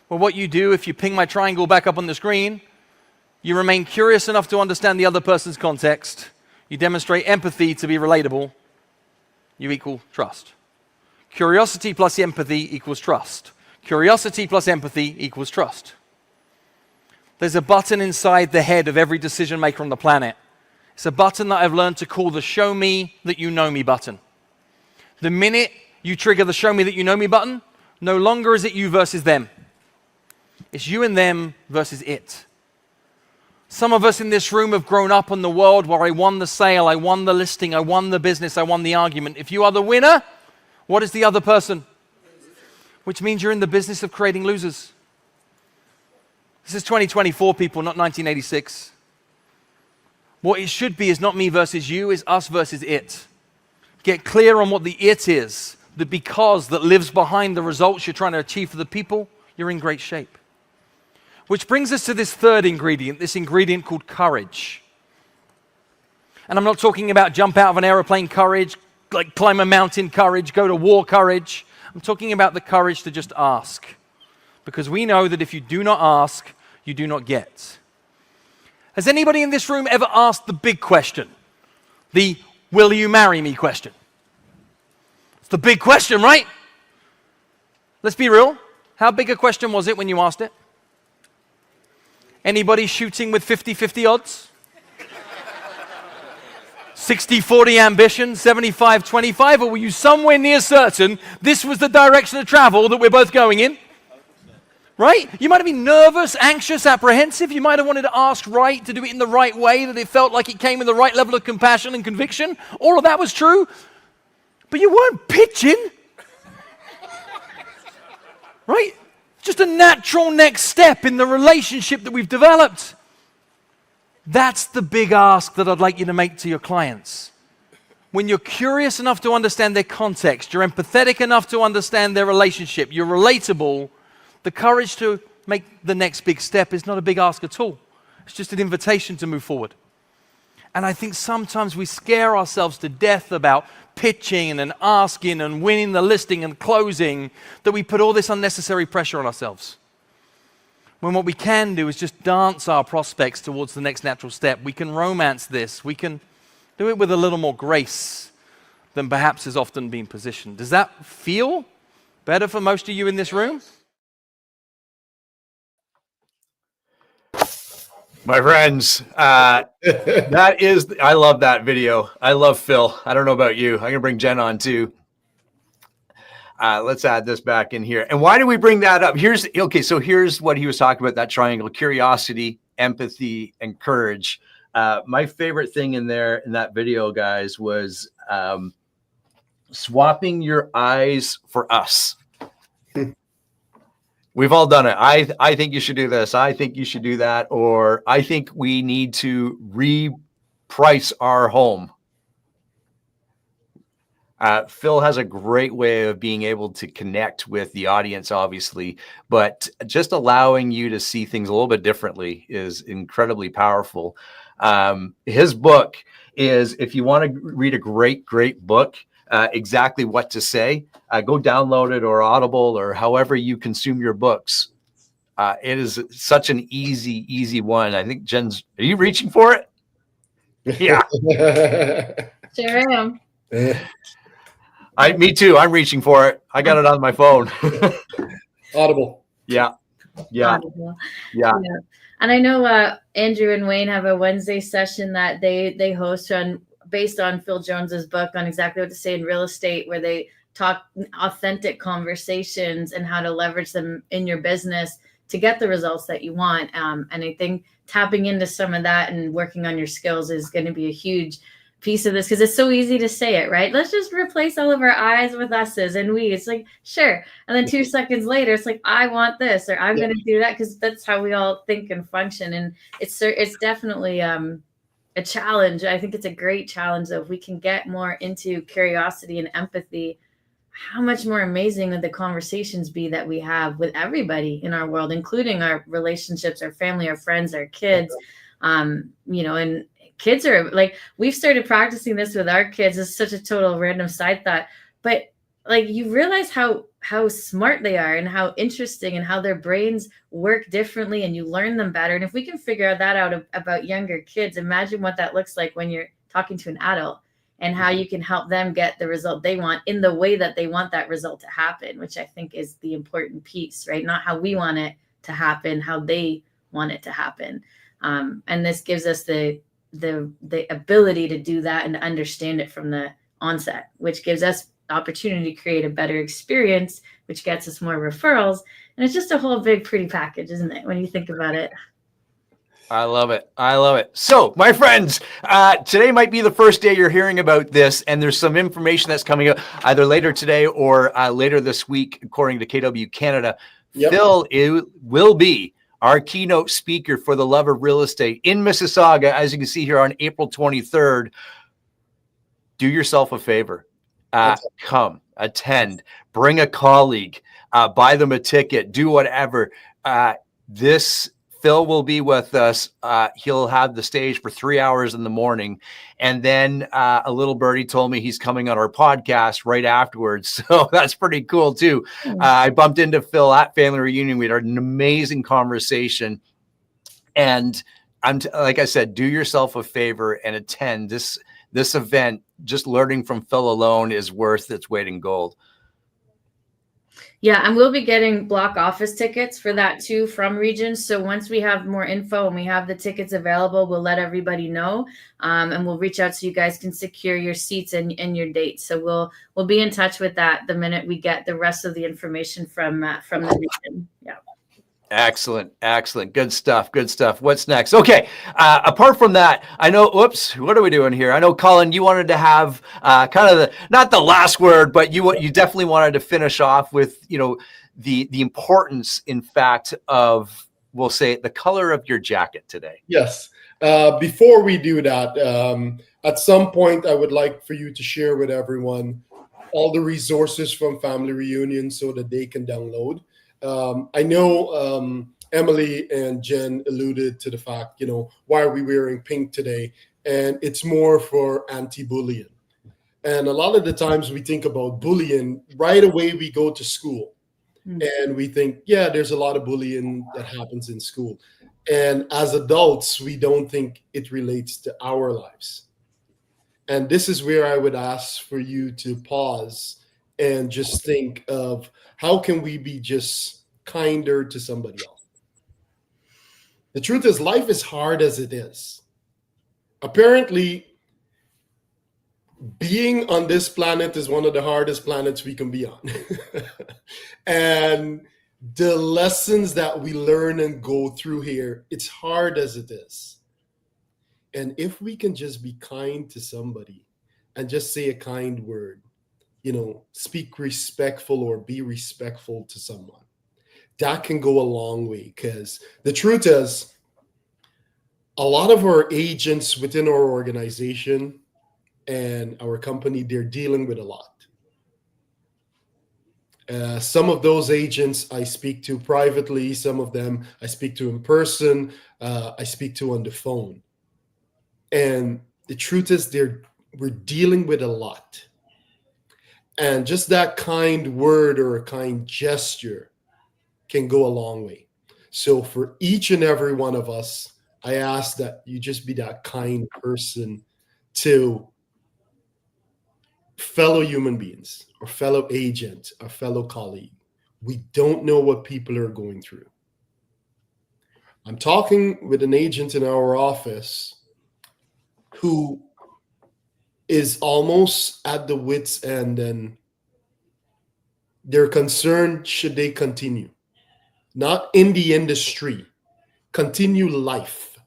Well, what you do, if you ping my triangle back up on the screen, you remain curious enough to understand the other person's context. You demonstrate empathy to be relatable. You equal trust. Curiosity plus empathy equals trust. Curiosity plus empathy equals trust. There's a button inside the head of every decision maker on the planet. It's a button that I've learned to call the show me that you know me button. The minute you trigger the show me that you know me button, no longer is it you versus them. It's you and them versus it. Some of us in this room have grown up in the world where I won the sale, I won the listing, I won the business, I won the argument. If you are the winner, what is the other person? Which means you're in the business of creating losers. This is 2024, people, not 1986. What it should be is not me versus you, it's us versus it. Get clear on what the it is, the because that lives behind the results you're trying to achieve for the people. You're in great shape. Which brings us to this third ingredient, this ingredient called courage. And I'm not talking about jump out of an airplane courage, like climb a mountain courage, go to war courage. I'm talking about the courage to just ask. Because we know that if you do not ask, you do not get. Has anybody in this room ever asked the big question? The will you marry me question? It's the big question, right? Let's be real. How big a question was it when you asked it? Anybody shooting with 50-50 odds? 60-40 ambition, 75-25, or were you somewhere near certain this was the direction of travel that we're both going in? Right? You might have been nervous, anxious, apprehensive. You might have wanted to ask right, to do it in the right way, that it felt like it came with the right level of compassion and conviction. All of that was true. But you weren't pitching. Right? Just a natural next step in the relationship that we've developed. That's the big ask that I'd like you to make to your clients. When you're curious enough to understand their context, you're empathetic enough to understand their relationship, you're relatable, the courage to make the next big step is not a big ask at all. It's just an invitation to move forward. And I think sometimes we scare ourselves to death about pitching and asking and winning the listing and closing, that we put all this unnecessary pressure on ourselves. When what we can do is just dance our prospects towards the next natural step. We can romance this. We can do it with a little more grace than perhaps is often being positioned. Does that feel better for most of you in this room? My friends, I love that video. I love Phil. I don't know about you. I'm going to bring Jen on too. Let's add this back in here. And why do we bring that up? Here's what he was talking about, that triangle: curiosity, empathy, and courage. My favorite thing in that video, guys, was swapping your eyes for us. We've all done it. I think you should do this. I think you should do that. Or I think we need to reprice our home. Phil has a great way of being able to connect with the audience, obviously, but just allowing you to see things a little bit differently is incredibly powerful. His book is, if you want to read a great book, exactly what to say, go download it, or Audible, or however you consume your books. It is such an easy one. I think Jen's, are you reaching for it? Yeah. Sure am. Me too. I'm reaching for it. I got it on my phone. Audible. Yeah. Audible. Yeah. And I know Andrew and Wayne have a Wednesday session that they host based on Phil Jones's book on exactly what to say in real estate, where they talk authentic conversations and how to leverage them in your business to get the results that you want. And I think tapping into some of that and working on your skills is going to be a huge piece of this, because it's so easy to say it, right? Let's just replace all of our I's with S's and we. It's like, sure. And then 2 seconds later, it's like, I want this, or I'm going to do that, because that's how we all think and function. And it's definitely a challenge. I think it's a great challenge, though. If we can get more into curiosity and empathy, how much more amazing would the conversations be that we have with everybody in our world, including our relationships, our family, our friends, our kids. And kids are like, we've started practicing this with our kids. It's such a total random side thought, but like, you realize how smart they are and how interesting and how their brains work differently, and you learn them better. And if we can figure that out about younger kids, imagine what that looks like when you're talking to an adult, and how you can help them get the result they want in the way that they want that result to happen, which I think is the important piece, right? Not how we want it to happen, how they want it to happen. And this gives us the ability to do that and to understand it from the onset, which gives us opportunity to create a better experience, which gets us more referrals. And it's just a whole big pretty package, isn't it, when you think about it? I love it. I love it. So, my friends, today might be the first day you're hearing about this, and there's some information that's coming out either later today or later this week, according to KW Canada. Yep. Phil will be our keynote speaker for the Love of Real Estate in Mississauga, as you can see here on April 23rd. Do yourself a favor. Come, attend, bring a colleague, buy them a ticket, do whatever. Phil will be with us. He'll have the stage for 3 hours in the morning. And then a little birdie told me he's coming on our podcast right afterwards. So that's pretty cool too. I bumped into Phil at Family Reunion. We had an amazing conversation. And like I said, do yourself a favor and attend this event. Just learning from Phil alone is worth its weight in gold. Yeah, and we'll be getting block office tickets for that too from Regions. So once we have more info and we have the tickets available, we'll let everybody know, and we'll reach out so you guys can secure your seats and your dates. So we'll be in touch with that the minute we get the rest of the information from the region. Yeah. Excellent. Good stuff. What's next? Okay. Apart from that, I know, what are we doing here? I know, Colin, you wanted to have kind of not the last word, but you definitely wanted to finish off with, the importance, in fact, of, we'll say, the color of your jacket today. Yes. Before we do that, at some point, I would like for you to share with everyone all the resources from Family Reunion so that they can download. I know Emily and Jen alluded to the fact, why are we wearing pink today? And it's more for anti-bullying. And a lot of the times we think about bullying, right away we go to school. And we think, yeah, there's a lot of bullying that happens in school. And as adults, we don't think it relates to our lives. And this is where I would ask for you to pause and just think of, how can we be just kinder to somebody else? The truth is, life is hard as it is. Apparently, being on this planet is one of the hardest planets we can be on. And the lessons that we learn and go through here, it's hard as it is. And if we can just be kind to somebody and just say a kind word, speak respectful or be respectful to someone, that can go a long way. Because the truth is, a lot of our agents within our organization and our company, they're dealing with a lot. Some of those agents I speak to privately, some of them I speak to in person, I speak to on the phone. And the truth is, we're dealing with a lot. And just that kind word or a kind gesture can go a long way. So for each and every one of us, I ask that you just be that kind person to fellow human beings or fellow agent or fellow colleague. We don't know what people are going through. I'm talking with an agent in our office who is almost at the wit's end, and they're concerned, should they continue? Not in the industry, continue life.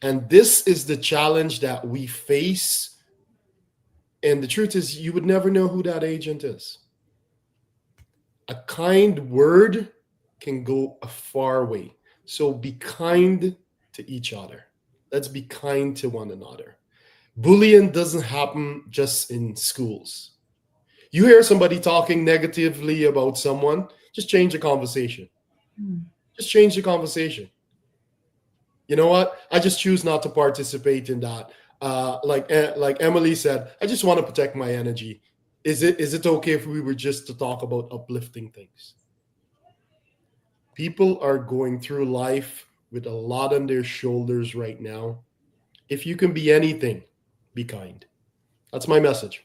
And this is the challenge that we face. And the truth is, you would never know who that agent is. A kind word can go a far way. So be kind to each other. Let's be kind to one another. Bullying doesn't happen just in schools. You hear somebody talking negatively about someone, just change the conversation. Just change the conversation. You know what? I just choose not to participate in that. Like Emily said, I just want to protect my energy. Is it okay if we were just to talk about uplifting things? People are going through life with a lot on their shoulders right now. If you can be anything, be kind. That's my message.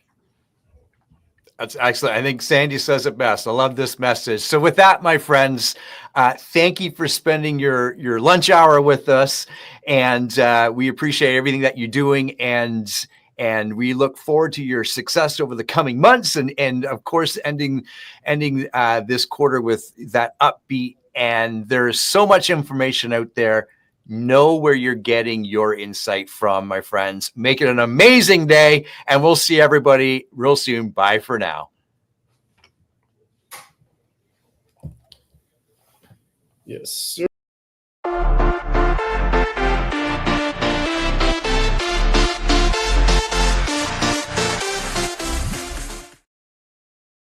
That's excellent. I think Sandy says it best. I love this message. So with that, my friends, thank you for spending your lunch hour with us. And we appreciate everything that you're doing. And we look forward to your success over the coming months. And of course, ending this quarter with that upbeat. And there's so much information out there. Know where you're getting your insight from, my friends. Make it an amazing day, and we'll see everybody real soon. Bye for now. Yes, sir.